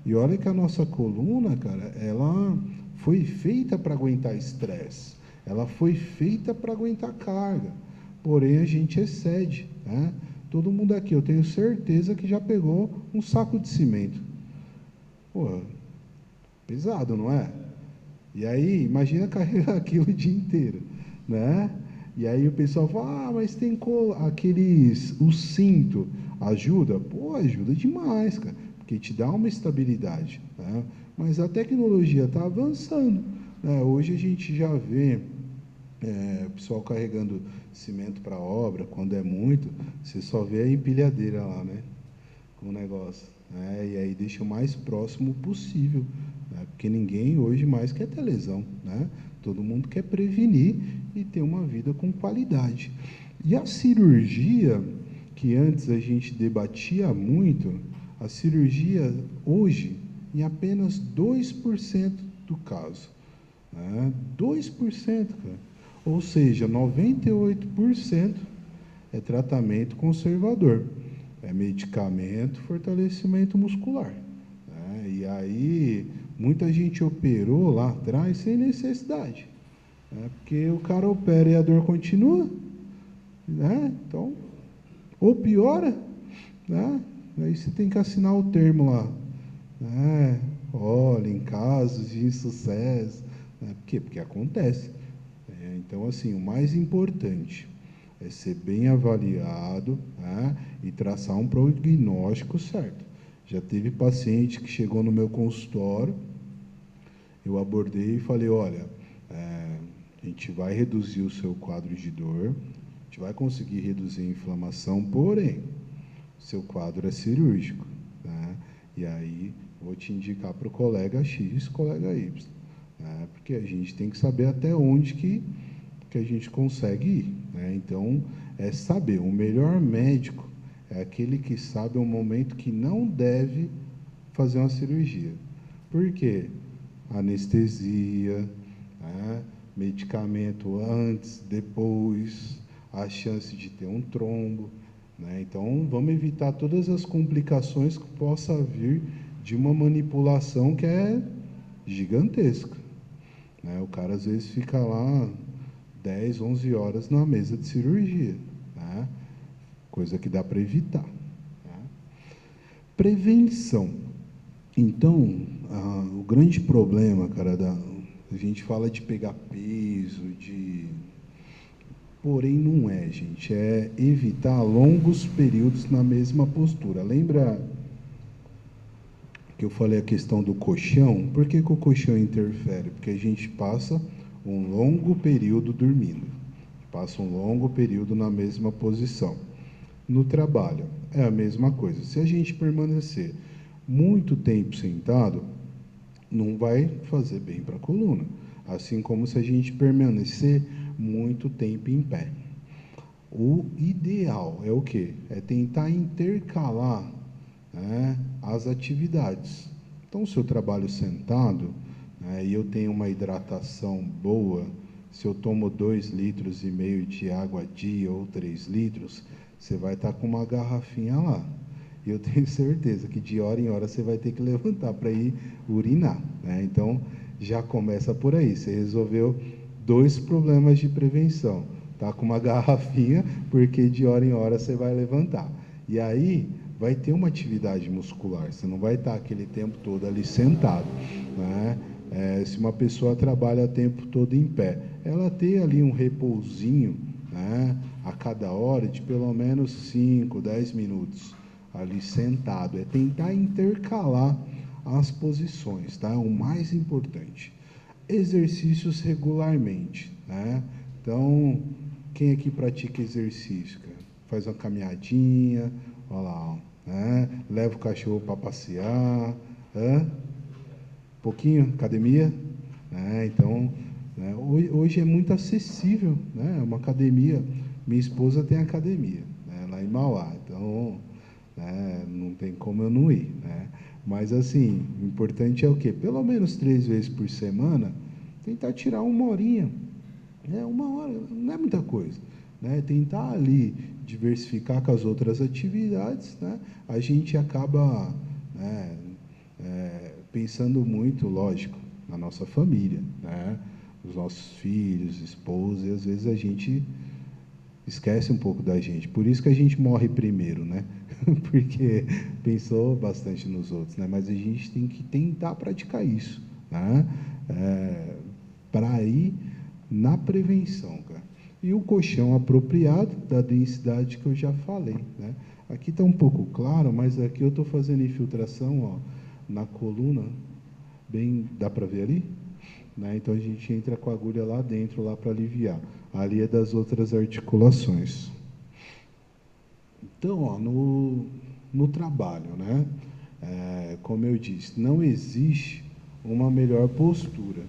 E olha que a nossa coluna, cara, ela foi feita para aguentar estresse, ela foi feita para aguentar carga, porém a gente excede, né? Todo mundo aqui, eu tenho certeza que já pegou um saco de cimento. Pô, pesado, não é? E aí, imagina carregar aquilo o dia inteiro, né? E aí o pessoal fala: mas tem o cinto ajuda? Pô, ajuda demais, cara, porque te dá uma estabilidade, né? Mas a tecnologia está avançando, né? Hoje a gente já vê o pessoal carregando cimento para obra. Quando é muito, você só vê a empilhadeira lá, né, com o negócio, né? E aí deixa o mais próximo possível, né? Porque ninguém hoje mais quer ter lesão, né? Todo mundo quer prevenir e ter uma vida com qualidade. E a cirurgia, que antes a gente debatia muito, a cirurgia hoje, em apenas 2% do caso, né? 2%, cara. Ou seja, 98% é tratamento conservador, é medicamento, fortalecimento muscular, né? E aí, muita gente operou lá atrás sem necessidade, né? Porque o cara opera e a dor continua, né? Então, ou piora, né? Aí você tem que assinar o termo lá, né? Olha, em casos de insucesso, né? Por quê? Porque acontece. Então, assim, o mais importante é ser bem avaliado, né, e traçar um prognóstico certo. Já teve paciente que chegou no meu consultório, eu abordei e falei: olha, a gente vai reduzir o seu quadro de dor, a gente vai conseguir reduzir a inflamação, porém, seu quadro é cirúrgico, né? E aí vou te indicar para o colega X, colega Y, né? Porque a gente tem que saber até onde que a gente consegue ir, né? Então, é saber. O melhor médico é aquele que sabe o momento que não deve fazer uma cirurgia. Por quê? Anestesia, né? Medicamento antes, depois, a chance de ter um trombo, né? Então, vamos evitar todas as complicações que possa vir de uma manipulação que é gigantesca, né? O cara às vezes fica lá 10, 11 horas na mesa de cirurgia, né? Coisa que dá para evitar, né? Prevenção. Então, o grande problema, cara, a gente fala de pegar peso, porém não é, gente, é evitar longos períodos na mesma postura. Lembra que eu falei a questão do colchão? Por que o colchão interfere? Porque a gente passa um longo período dormindo, passa um longo período na mesma posição. No trabalho, é a mesma coisa. Se a gente permanecer muito tempo sentado, não vai fazer bem para a coluna. Assim como se a gente permanecer muito tempo em pé. O ideal é o quê? É tentar intercalar, né, as atividades. Então, se eu trabalho sentado, né, e eu tenho uma hidratação boa, se eu tomo 2,5 litros de água a dia ou 3 litros, você vai estar com uma garrafinha lá. E eu tenho certeza que de hora em hora você vai ter que levantar para ir urinar, né? Então, já começa por aí. Você resolveu 2 problemas de prevenção. Tá com uma garrafinha, porque de hora em hora você vai levantar. E aí vai ter uma atividade muscular. Você não vai estar aquele tempo todo ali sentado, né? Se uma pessoa trabalha o tempo todo em pé, ela tem ali um repousinho, né, né, a cada hora de pelo menos 5, 10 minutos ali sentado. É tentar intercalar as posições, tá? O mais importante. Exercícios regularmente, né? Então, quem aqui pratica exercício, cara? Faz uma caminhadinha, olha lá, ó, né? Leva o cachorro para passear, pouquinho, academia, né? Então, né? Hoje é muito acessível, né? Uma academia. Minha esposa tem academia, né? Lá em Mauá, então, né? Não tem como eu não ir, né? Mas assim, o importante é o quê? Pelo menos 3 vezes por semana, tentar tirar uma horinha, né? Uma hora não é muita coisa, né? Tentar ali diversificar com as outras atividades, né? A gente acaba, né, pensando muito, lógico, na nossa família, né? Os nossos filhos, esposa, e às vezes a gente esquece um pouco da gente. Por isso que a gente morre primeiro, né? Porque pensou bastante nos outros, né? Mas a gente tem que tentar praticar isso, né? Para ir na prevenção, cara. E o colchão apropriado da densidade que eu já falei, né? Aqui está um pouco claro, mas aqui eu estou fazendo infiltração, ó, na coluna, bem, dá para ver ali? Né? Então a gente entra com a agulha lá dentro, lá para aliviar. Ali é das outras articulações. Então, ó, no trabalho, né? Como eu disse, não existe uma melhor postura.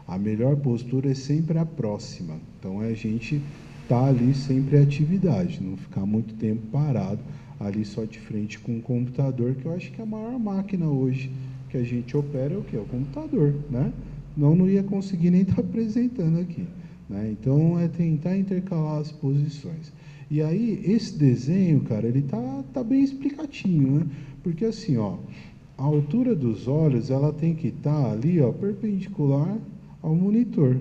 A melhor postura é sempre a próxima. Então, é a gente estar ali sempre em atividade, não ficar muito tempo parado ali só de frente com o computador, que eu acho que a maior máquina hoje que a gente opera é o quê? É o computador, né? Não ia conseguir nem estar apresentando aqui, né? Então, é tentar intercalar as posições. E aí, esse desenho, cara, ele tá bem explicatinho, né? Porque assim, ó, a altura dos olhos, ela tem que estar ali, ó, perpendicular ao monitor.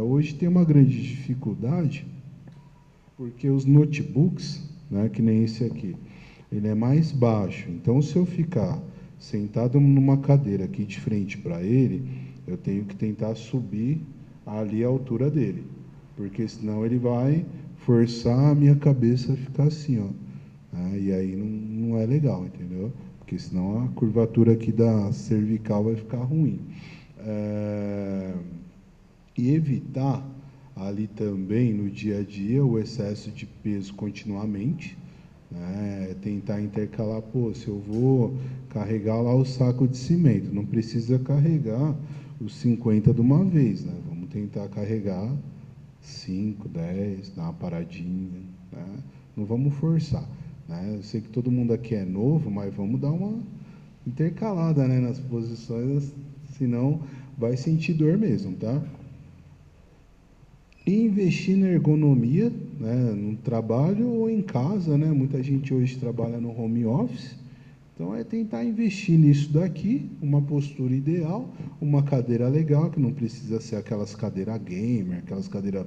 Hoje tem uma grande dificuldade, porque os notebooks, né, que nem esse aqui, ele é mais baixo. Então, se eu ficar sentado numa cadeira aqui de frente para ele, eu tenho que tentar subir ali a altura dele, porque senão ele vai forçar a minha cabeça a ficar assim, ó. E aí não é legal, entendeu? Porque senão a curvatura aqui da cervical vai ficar ruim. E evitar ali também no dia a dia o excesso de peso continuamente, né? Tentar intercalar, pô, se eu vou carregar lá o saco de cimento, não precisa carregar os 50 de uma vez, né? Vamos tentar carregar 5, 10, dar uma paradinha, né? Não vamos forçar, né? Eu sei que todo mundo aqui é novo, mas vamos dar uma intercalada, né, nas posições, senão vai sentir dor mesmo, tá? E investir na ergonomia, né, no trabalho ou em casa, né? Muita gente hoje trabalha no home office, então é tentar investir nisso daqui, uma postura ideal, uma cadeira legal, que não precisa ser aquelas cadeiras gamer, aquelas cadeiras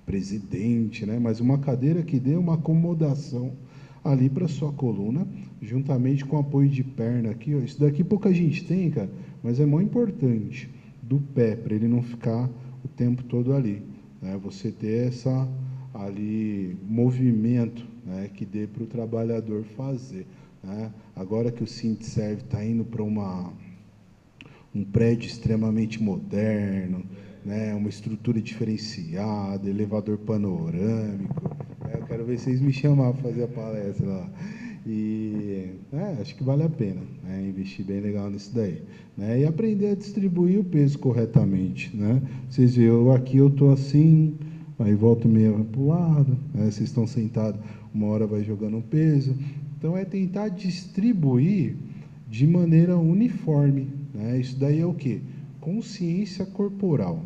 presidente, né? Mas uma cadeira que dê uma acomodação ali para sua coluna, juntamente com apoio de perna aqui, ó. Isso daqui pouca gente tem, cara, mas é muito importante, do pé, para ele não ficar o tempo todo ali, né? Você ter essa ali movimento, né, que dê para o trabalhador fazer, né? Agora que o Sintserv está indo para um prédio extremamente moderno, né, uma estrutura diferenciada, elevador panorâmico. Eu quero ver vocês me chamar para fazer a palestra lá. E acho que vale a pena, né, investir bem legal nisso daí, né, e aprender a distribuir o peso corretamente, né? Vocês veem, aqui eu estou assim, aí volto meio para o lado, né, vocês estão sentados, uma hora vai jogando peso. Então, é tentar distribuir de maneira uniforme, né? Isso daí é o quê? Consciência corporal,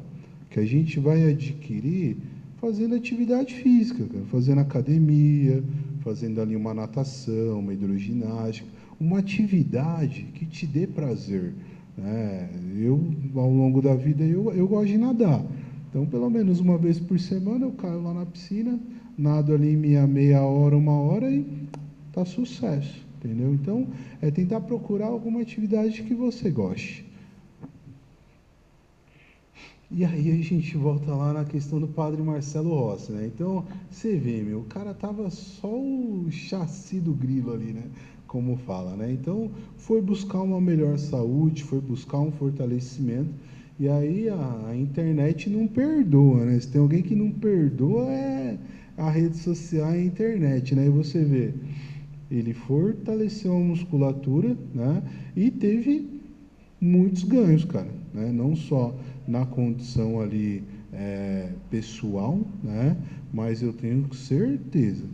que a gente vai adquirir fazendo atividade física, fazendo academia, fazendo ali uma natação, uma hidroginástica, uma atividade que te dê prazer, né? Eu, ao longo da vida, eu gosto de nadar. Então, pelo menos uma vez por semana, eu caio lá na piscina, nado ali minha meia hora, uma hora e tá sucesso, entendeu? Então, é tentar procurar alguma atividade que você goste. E aí a gente volta lá na questão do padre Marcelo Rossi, né? Então, você vê, meu, o cara tava só o chassi do grilo ali, né? Como fala, né? Então, foi buscar uma melhor saúde, foi buscar um fortalecimento, e aí a internet não perdoa, né? Se tem alguém que não perdoa é a rede social e a internet, né? E você vê, ele fortaleceu a musculatura, né? E teve muitos ganhos, cara, né? Não só na condição ali pessoal, né? Mas eu tenho certeza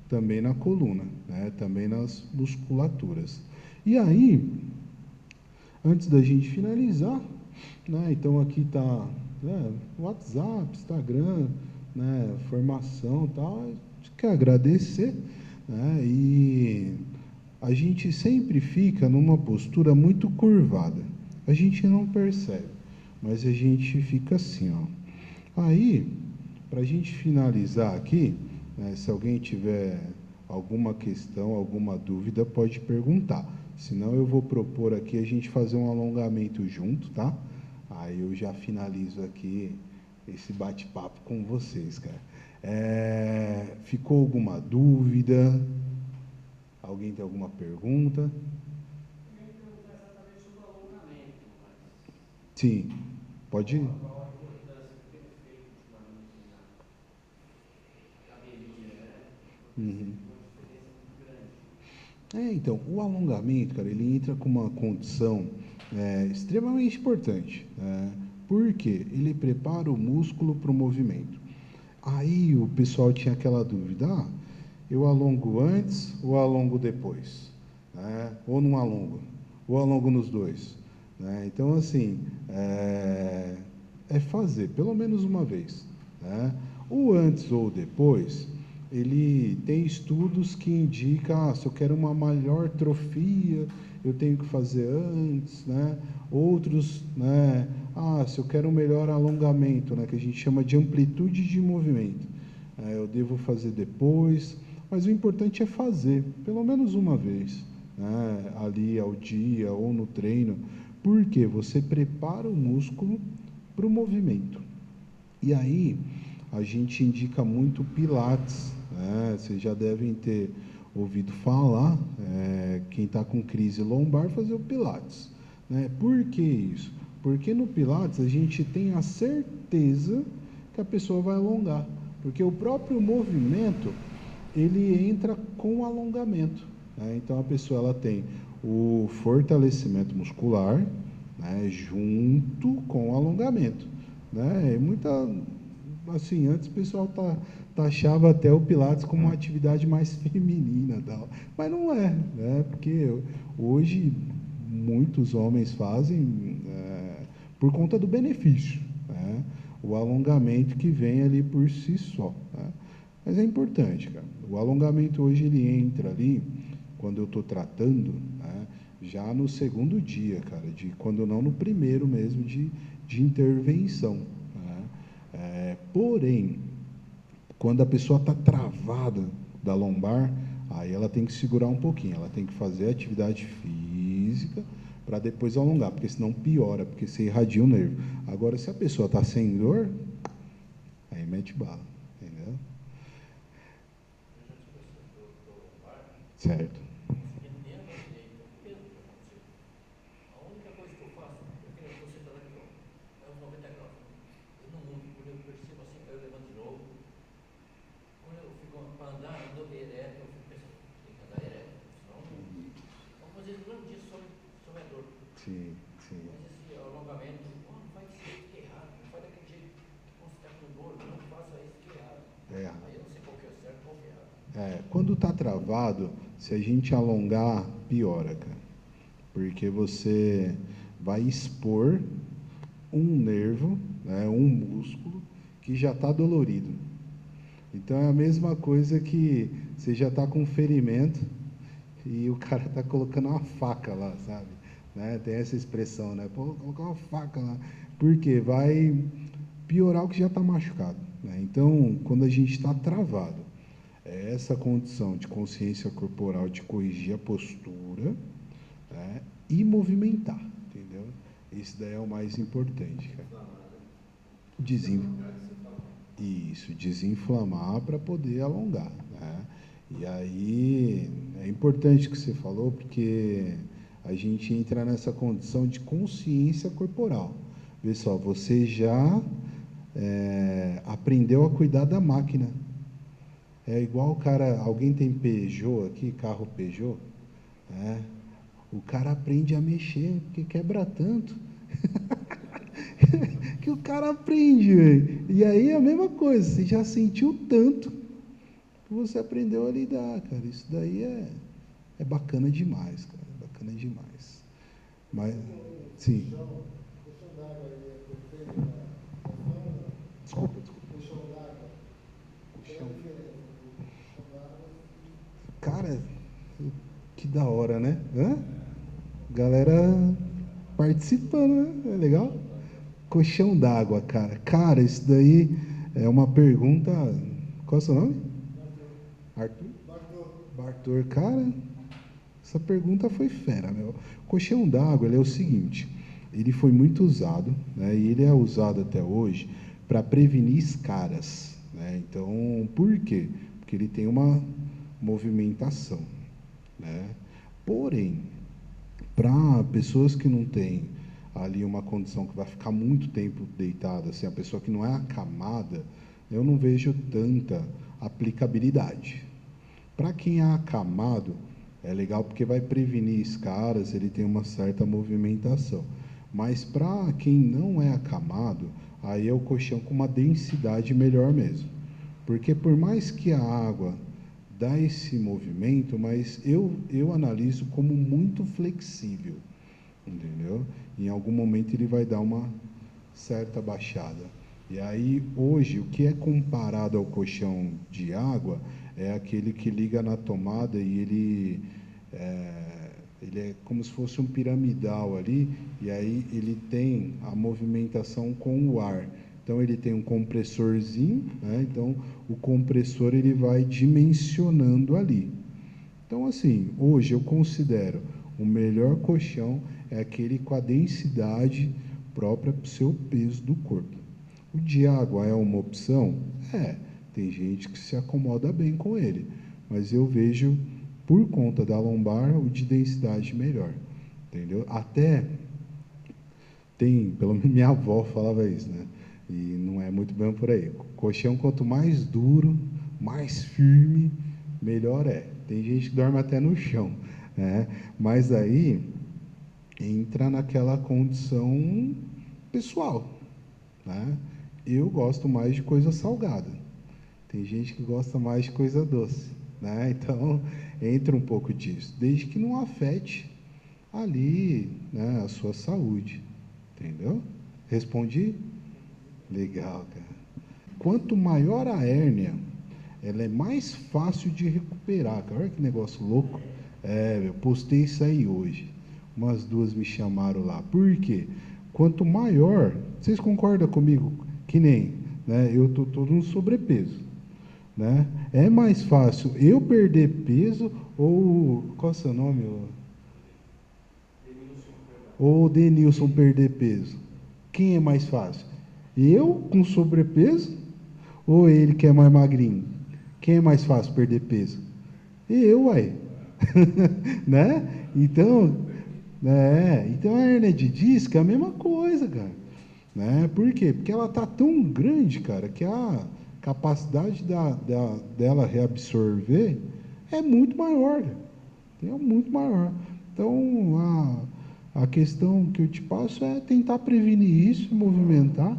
também na coluna, né? Também nas musculaturas. E aí, antes da gente finalizar, né? Então aqui está, né, WhatsApp, Instagram, né? Formação, e tal. A gente quer agradecer, né? E a gente sempre fica numa postura muito curvada. A gente não percebe, mas a gente fica assim, ó. Aí, para a gente finalizar aqui, né, se alguém tiver alguma questão, alguma dúvida, pode perguntar. Senão eu vou propor aqui a gente fazer um alongamento junto, tá? Aí eu já finalizo aqui esse bate-papo com vocês, cara. Ficou alguma dúvida? Alguém tem alguma pergunta? Sim, pode ir. Qual a importância que tem feito ultimamente na academia, né? Uhum. Uma diferença muito grande. Então, o alongamento, cara, ele entra com uma condição extremamente importante. Por quê? Ele prepara o músculo para o movimento. Aí o pessoal tinha aquela dúvida, eu alongo antes ou alongo depois? Ou não alongo? Ou alongo nos dois? Então, assim, é fazer, pelo menos uma vez. O antes ou depois, ele tem estudos que indicam, se eu quero uma maior trofia, eu tenho que fazer antes, Outros, se eu quero um melhor alongamento, que a gente chama de amplitude de movimento, eu devo fazer depois, mas o importante é fazer, pelo menos uma vez, ali ao dia ou no treino, porque você prepara o músculo para o movimento. E aí, a gente indica muito Pilates, vocês já devem ter ouvido falar, quem está com crise lombar, fazer o Pilates. Por que isso? Porque no Pilates a gente tem a certeza que a pessoa vai alongar, porque o próprio movimento, ele entra com alongamento. Então, a pessoa ela tem o fortalecimento muscular, junto com o alongamento. Muita, assim, antes o pessoal taxava até o Pilates como uma atividade mais feminina, tal, mas não é, porque hoje muitos homens fazem por conta do benefício, o alongamento que vem ali por si só. Mas é importante, cara. O alongamento hoje ele entra ali, quando eu estou tratando, já no segundo dia, cara, quando não no primeiro mesmo de intervenção. Porém, quando a pessoa está travada da lombar, aí ela tem que segurar um pouquinho, ela tem que fazer atividade física para depois alongar, porque senão piora, porque você irradia o nervo. Agora, se a pessoa está sem dor, aí mete bala, entendeu? Certo. Sim, sim. Mas esse alongamento, não faz desse jeito que é errado, não faz daquele jeito que você está com dor, não faça isso que é errado. Aí eu não sei qual que é certo e qual que é errado. Quando está travado, se a gente alongar, piora, cara. Porque você vai expor um nervo, um músculo, que já está dolorido. Então é a mesma coisa que você já está com um ferimento e o cara está colocando uma faca lá, sabe? Tem essa expressão, Pô, colocar uma faca lá. Por quê? Vai piorar o que já está machucado. Então, quando a gente está travado, é essa condição de consciência corporal de corrigir a postura, e movimentar, entendeu? Isso daí é o mais importante, cara. Desin... Isso, desinflamar para poder alongar, né? E aí é importante o que você falou, porque a gente entra nessa condição de consciência corporal. Vê só, você já aprendeu a cuidar da máquina. É igual o cara, alguém tem Peugeot aqui, carro Peugeot, né? O cara aprende a mexer, porque quebra tanto, que o cara aprende, velho. E aí é a mesma coisa, você já sentiu tanto que você aprendeu a lidar, cara. Isso daí é bacana demais, cara. É bacana demais. Mas, sim. Desculpa, desculpa. Chão. Cara, que da hora, né? Hã? Galera participando, né? É legal? Colchão d'água, cara. Cara, isso daí é uma pergunta. Qual é o seu nome? Arthur? Bartor, cara, essa pergunta foi fera, meu. Colchão d'água, ele é o seguinte, ele foi muito usado, né, e ele é usado até hoje para prevenir escaras, né? Então, por quê? Porque ele tem uma movimentação, né? Porém, para pessoas que não têm ali uma condição que vai ficar muito tempo deitada, assim, a pessoa que não é acamada, eu não vejo tanta aplicabilidade. Para quem é acamado, é legal porque vai prevenir escaras, ele tem uma certa movimentação. Mas para quem não é acamado, aí é o colchão com uma densidade melhor mesmo. Porque por mais que a água dá esse movimento, mas eu analiso como muito flexível, entendeu? Em algum momento ele vai dar uma certa baixada. E aí, hoje, o que é comparado ao colchão de água é aquele que liga na tomada e ele é como se fosse um piramidal ali, e aí ele tem a movimentação com o ar. Então, ele tem um compressorzinho, né? Então, o compressor ele vai dimensionando ali. Então, assim, hoje eu considero o melhor colchão é aquele com a densidade própria para o seu peso do corpo. O de água é uma opção? É, tem gente que se acomoda bem com ele, mas eu vejo, por conta da lombar, o de densidade melhor, entendeu? Até tem, pelo menos minha avó falava isso, né? E não é muito bem por aí. Colchão, quanto mais duro, mais firme, melhor é. Tem gente que dorme até no chão, né? Mas aí entra naquela condição pessoal, né? Eu gosto mais de coisa salgada. Tem gente que gosta mais de coisa doce, né? Então entra um pouco disso, desde que não afete ali, né, a sua saúde, entendeu? Respondi? Legal, cara. Quanto maior a hérnia, ela é mais fácil de recuperar, cara. Olha que negócio louco. É, eu postei isso aí hoje. Umas duas me chamaram lá. Por quê? Quanto maior, vocês concordam comigo? Que nem, né? Eu tô todo no sobrepeso, né? É mais fácil eu perder peso ou qual é o seu nome? Ou o Denilson perder peso? Quem é mais fácil? Eu com sobrepeso ou ele que é mais magrinho? Quem é mais fácil perder peso? Eu, uai. Né? Então a hernia de disco é a mesma coisa, cara. Né? Por quê? Porque ela tá tão grande, cara, que a capacidade dela reabsorver é muito maior, cara. É muito maior. Então, a questão que eu te passo é tentar prevenir isso, movimentar,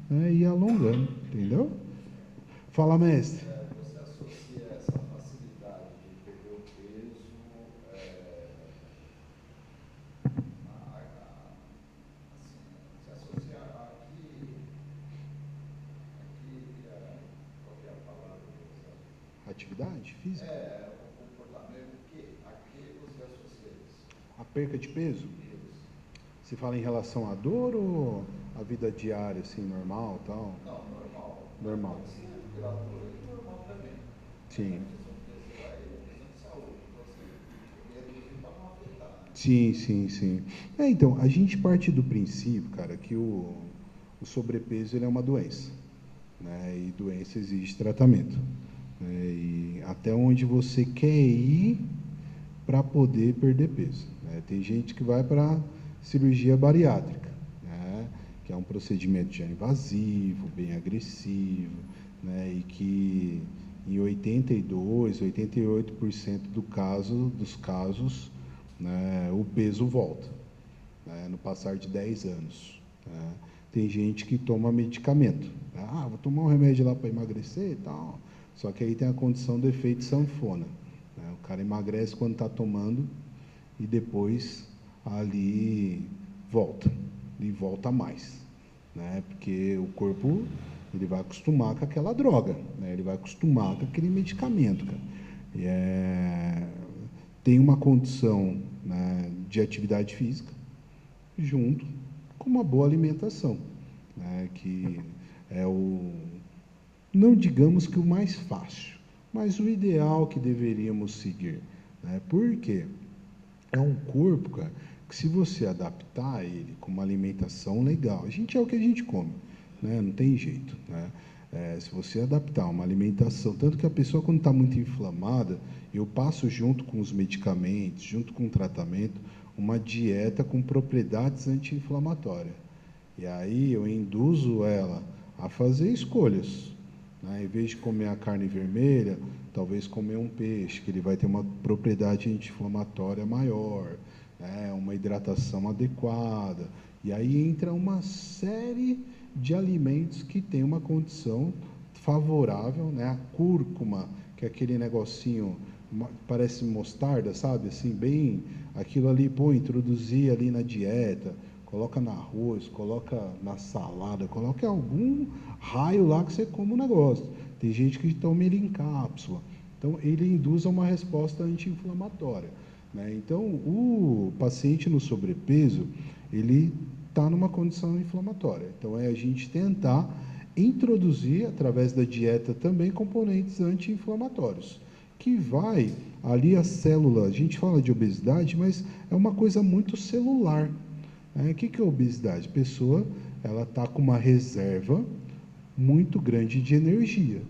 né, e ir alongando, entendeu? Fala, mestre. Você associa essa facilidade de perder o peso assim, se associa qual que é a palavra que você usa? Atividade física? O comportamento a que você associa isso? A perca de peso? Isso. Se fala em relação à dor ou à vida diária, assim, normal tal? Não, normal. Normal. Pode ser pela dor e normal também. Sim. Questão de saúde. Então, você reduzir para não afetar. Sim, sim, sim. Então, a gente parte do princípio, cara, que o o sobrepeso ele é uma doença, né? E doença exige tratamento, né? E até onde você quer ir para poder perder peso, né? Tem gente que vai para cirurgia bariátrica, né? Que é um procedimento já invasivo, bem agressivo, né? E que em 82, 88% dos casos, né, o peso volta, né, no passar de 10 anos. Né? Tem gente que toma medicamento. Ah, vou tomar um remédio lá para emagrecer e tal. Só que aí tem a condição do efeito sanfona. Né? O cara emagrece quando está tomando e depois ali volta. E volta mais. Né? Porque o corpo ele vai acostumar com aquela droga. Né? Ele vai acostumar com aquele medicamento. Cara. Tem uma condição, né, de atividade física junto com uma boa alimentação, né, que é não digamos que o mais fácil, mas o ideal que deveríamos seguir, né? Porque é um corpo, cara, que se você adaptar ele com uma alimentação legal, a gente é o que a gente come, né? Não tem jeito, né? Se você adaptar uma alimentação, tanto que a pessoa quando está muito inflamada, eu passo junto com os medicamentos, junto com o tratamento, uma dieta com propriedades anti-inflamatórias. E aí eu induzo ela a fazer escolhas, né? Em vez de comer a carne vermelha, talvez comer um peixe, que ele vai ter uma propriedade anti-inflamatória maior, né? Uma hidratação adequada. E aí entra uma série de alimentos que tem uma condição favorável, né? A cúrcuma, que é aquele negocinho, parece mostarda, sabe? Assim, bem, aquilo ali, pô, introduzir ali na dieta, coloca no arroz, coloca na salada, coloca algum raio lá que você come o negócio. Tem gente que toma ele em cápsula. Então, ele induz a uma resposta anti-inflamatória, né? Então, o paciente no sobrepeso, ele está numa condição inflamatória. Então, é a gente tentar introduzir, através da dieta, também componentes anti-inflamatórios, que vai ali a célula, a gente fala de obesidade, mas é uma coisa muito celular. O que é obesidade? A pessoa, ela está com uma reserva muito grande de energia,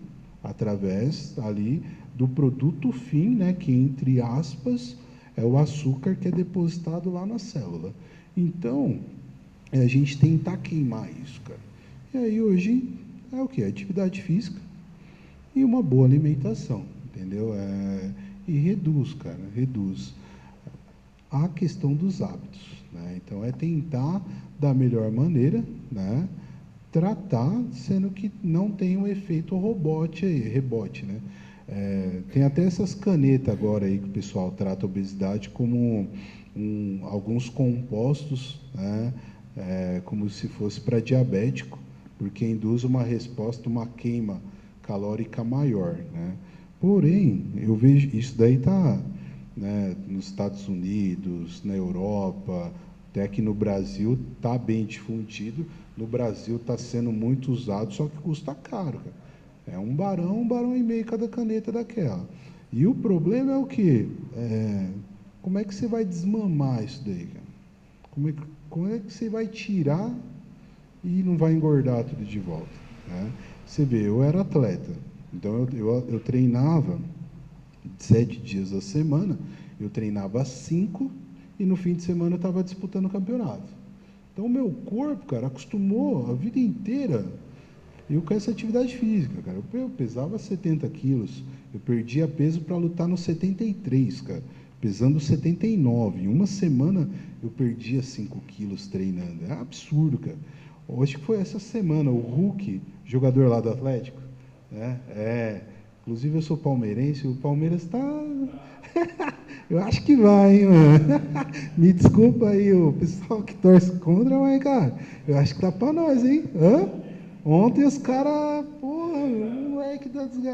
através ali do produto fim, né, que, entre aspas, é o açúcar que é depositado lá na célula. Então, a gente tentar queimar isso, cara. E aí, hoje, é o quê? Atividade física e uma boa alimentação, entendeu? E reduz, cara, reduz a questão dos hábitos, né? Então, é tentar, da melhor maneira, né, tratar, sendo que não tem um efeito rebote, né? Tem até essas canetas agora aí que o pessoal trata a obesidade como alguns compostos, né? Como se fosse para diabético, porque induz uma resposta, uma queima calórica maior, né? Porém, eu vejo isso daí está, né, nos Estados Unidos, na Europa, até que no Brasil está bem difundido. No Brasil está sendo muito usado, só que custa caro, cara. É um barão e meio cada caneta daquela. E o problema é o quê? Como é que você vai desmamar isso daí, cara? Como é que você vai tirar e não vai engordar tudo de volta, né? Você vê, eu era atleta, então eu treinava 7 dias da semana, eu treinava 5 e no fim de semana eu estava disputando o campeonato. Então, o meu corpo, cara, acostumou a vida inteira eu com essa atividade física, cara. Eu pesava 70 quilos, eu perdia peso para lutar no 73, cara, pesando 79. Em uma semana, eu perdia 5 quilos treinando. É absurdo, cara. Acho que foi essa semana, o Hulk, jogador lá do Atlético, né? Inclusive, eu sou palmeirense, o Palmeiras está... Eu acho que vai, hein, mano? Me desculpa aí o pessoal que torce contra, mas, cara, eu acho que tá para nós, hein? Ontem os caras, porra, o moleque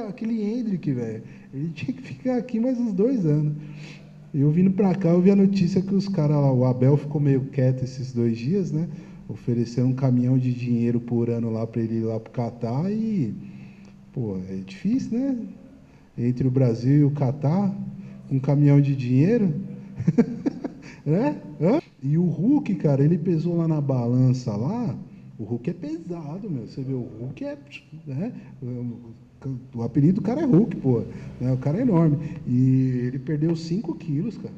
aquele Hendrick, velho, ele tinha que ficar aqui mais uns 2 anos. Eu vindo para cá, eu vi a notícia que os caras lá, o Abel ficou meio quieto esses 2 dias, né? Ofereceram um caminhão de dinheiro por ano lá para ele ir lá para o Catar e, pô, é difícil, né? Entre o Brasil e o Catar, um caminhão de dinheiro, né? E o Hulk, cara, ele pesou lá na balança lá, O Hulk é pesado, meu. Você vê, o Hulk é, né? O apelido do cara é Hulk, pô. Né? O cara é enorme. E ele perdeu 5 quilos, cara,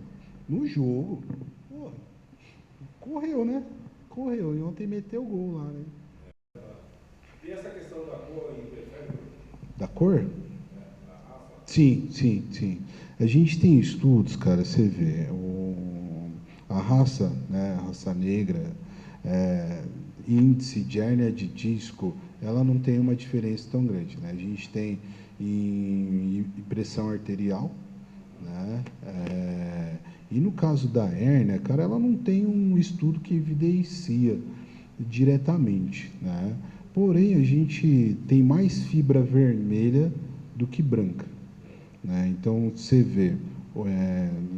no jogo. Pô, correu, né? Correu. E ontem meteu o gol lá, né? E essa questão da cor interfere? Da cor? A raça? Sim, sim, sim. A gente tem estudos, cara, você vê, a raça, né, a raça negra, é, índice de hérnia de disco, ela não tem uma diferença tão grande, né? A gente tem em pressão arterial, né? E no caso da hérnia, cara, ela não tem um estudo que evidencia diretamente, né? Porém, a gente tem mais fibra vermelha do que branca, né? Então, você vê,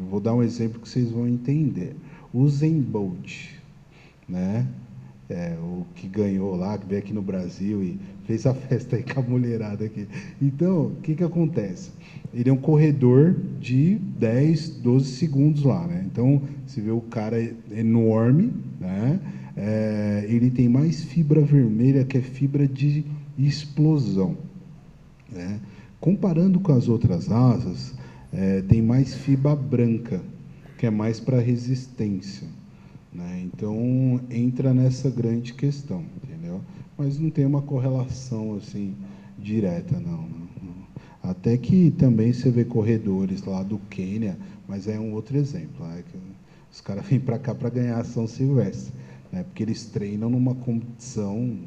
vou dar um exemplo que vocês vão entender. O Usain Bolt, né? O que ganhou lá, que veio aqui no Brasil e fez a festa aí com a mulherada aqui. Então, o que acontece? Ele é um corredor de 10, 12 segundos lá, né? Então, você vê o cara enorme, né? Ele tem mais fibra vermelha, que é fibra de explosão, né? Comparando com as outras asas, tem mais fibra branca, que é mais para resistência, né? Então, entra nessa grande questão, entendeu? Mas não tem uma correlação assim direta, não, não, não. Até que também você vê corredores lá do Quênia, mas é um outro exemplo, né? Que os caras vêm para cá para ganhar a São Silvestre, né? Porque eles treinam numa condição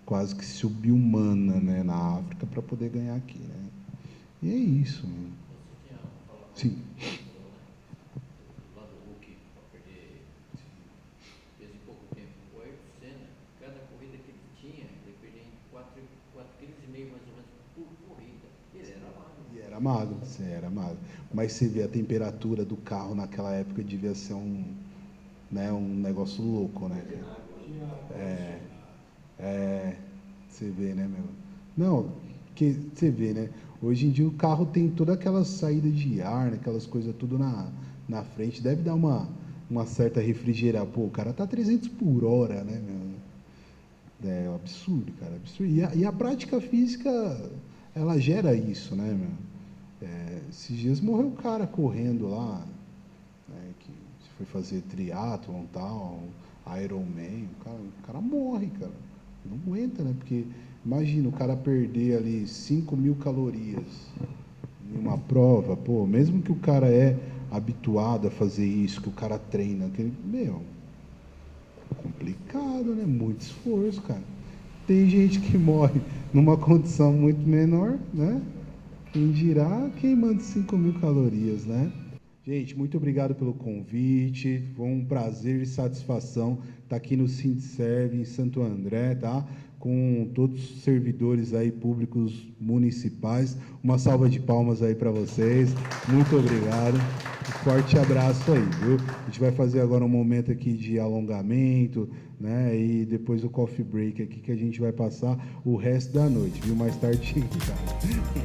quase que subhumana, né, na África para poder ganhar aqui, né? E é isso, né? Você tinha falado Sim. lá do Hulk para perder fez em pouco tempo. O Ayrton Senna, cada corrida que ele tinha, ele perdia em 4,5 kg mais ou menos por corrida. Ele era magro. E era magro, você era magro. Mas você vê a temperatura do carro naquela época devia ser né, um negócio louco, né? Você vê, né, meu? Não, que você vê, né? Hoje em dia o carro tem toda aquela saída de ar, né, aquelas coisas tudo na frente, deve dar uma certa refrigerar. Pô, o cara tá 300 por hora, né, meu? É um absurdo, cara, absurdo. E a prática física, ela gera isso, né, meu? Esses dias morreu um cara correndo lá, né, que foi fazer triatlon e tal, Ironman, o cara morre, cara. Não aguenta, né? Porque imagina o cara perder ali 5.000 calorias em uma prova, pô, mesmo que o cara é habituado a fazer isso, que o cara treina, complicado, né? Muito esforço, cara. Tem gente que morre numa condição muito menor, né? Quem dirá queimando 5.000 calorias, né? Gente, muito obrigado pelo convite. Foi um prazer e satisfação estar aqui no Sindserv, em Santo André, tá? Com todos os servidores aí públicos municipais. Uma salva de palmas aí para vocês. Muito obrigado. Um forte abraço aí, viu? A gente vai fazer agora um momento aqui de alongamento, né? E depois o coffee break aqui que a gente vai passar o resto da noite, viu? Mais tarde, cara.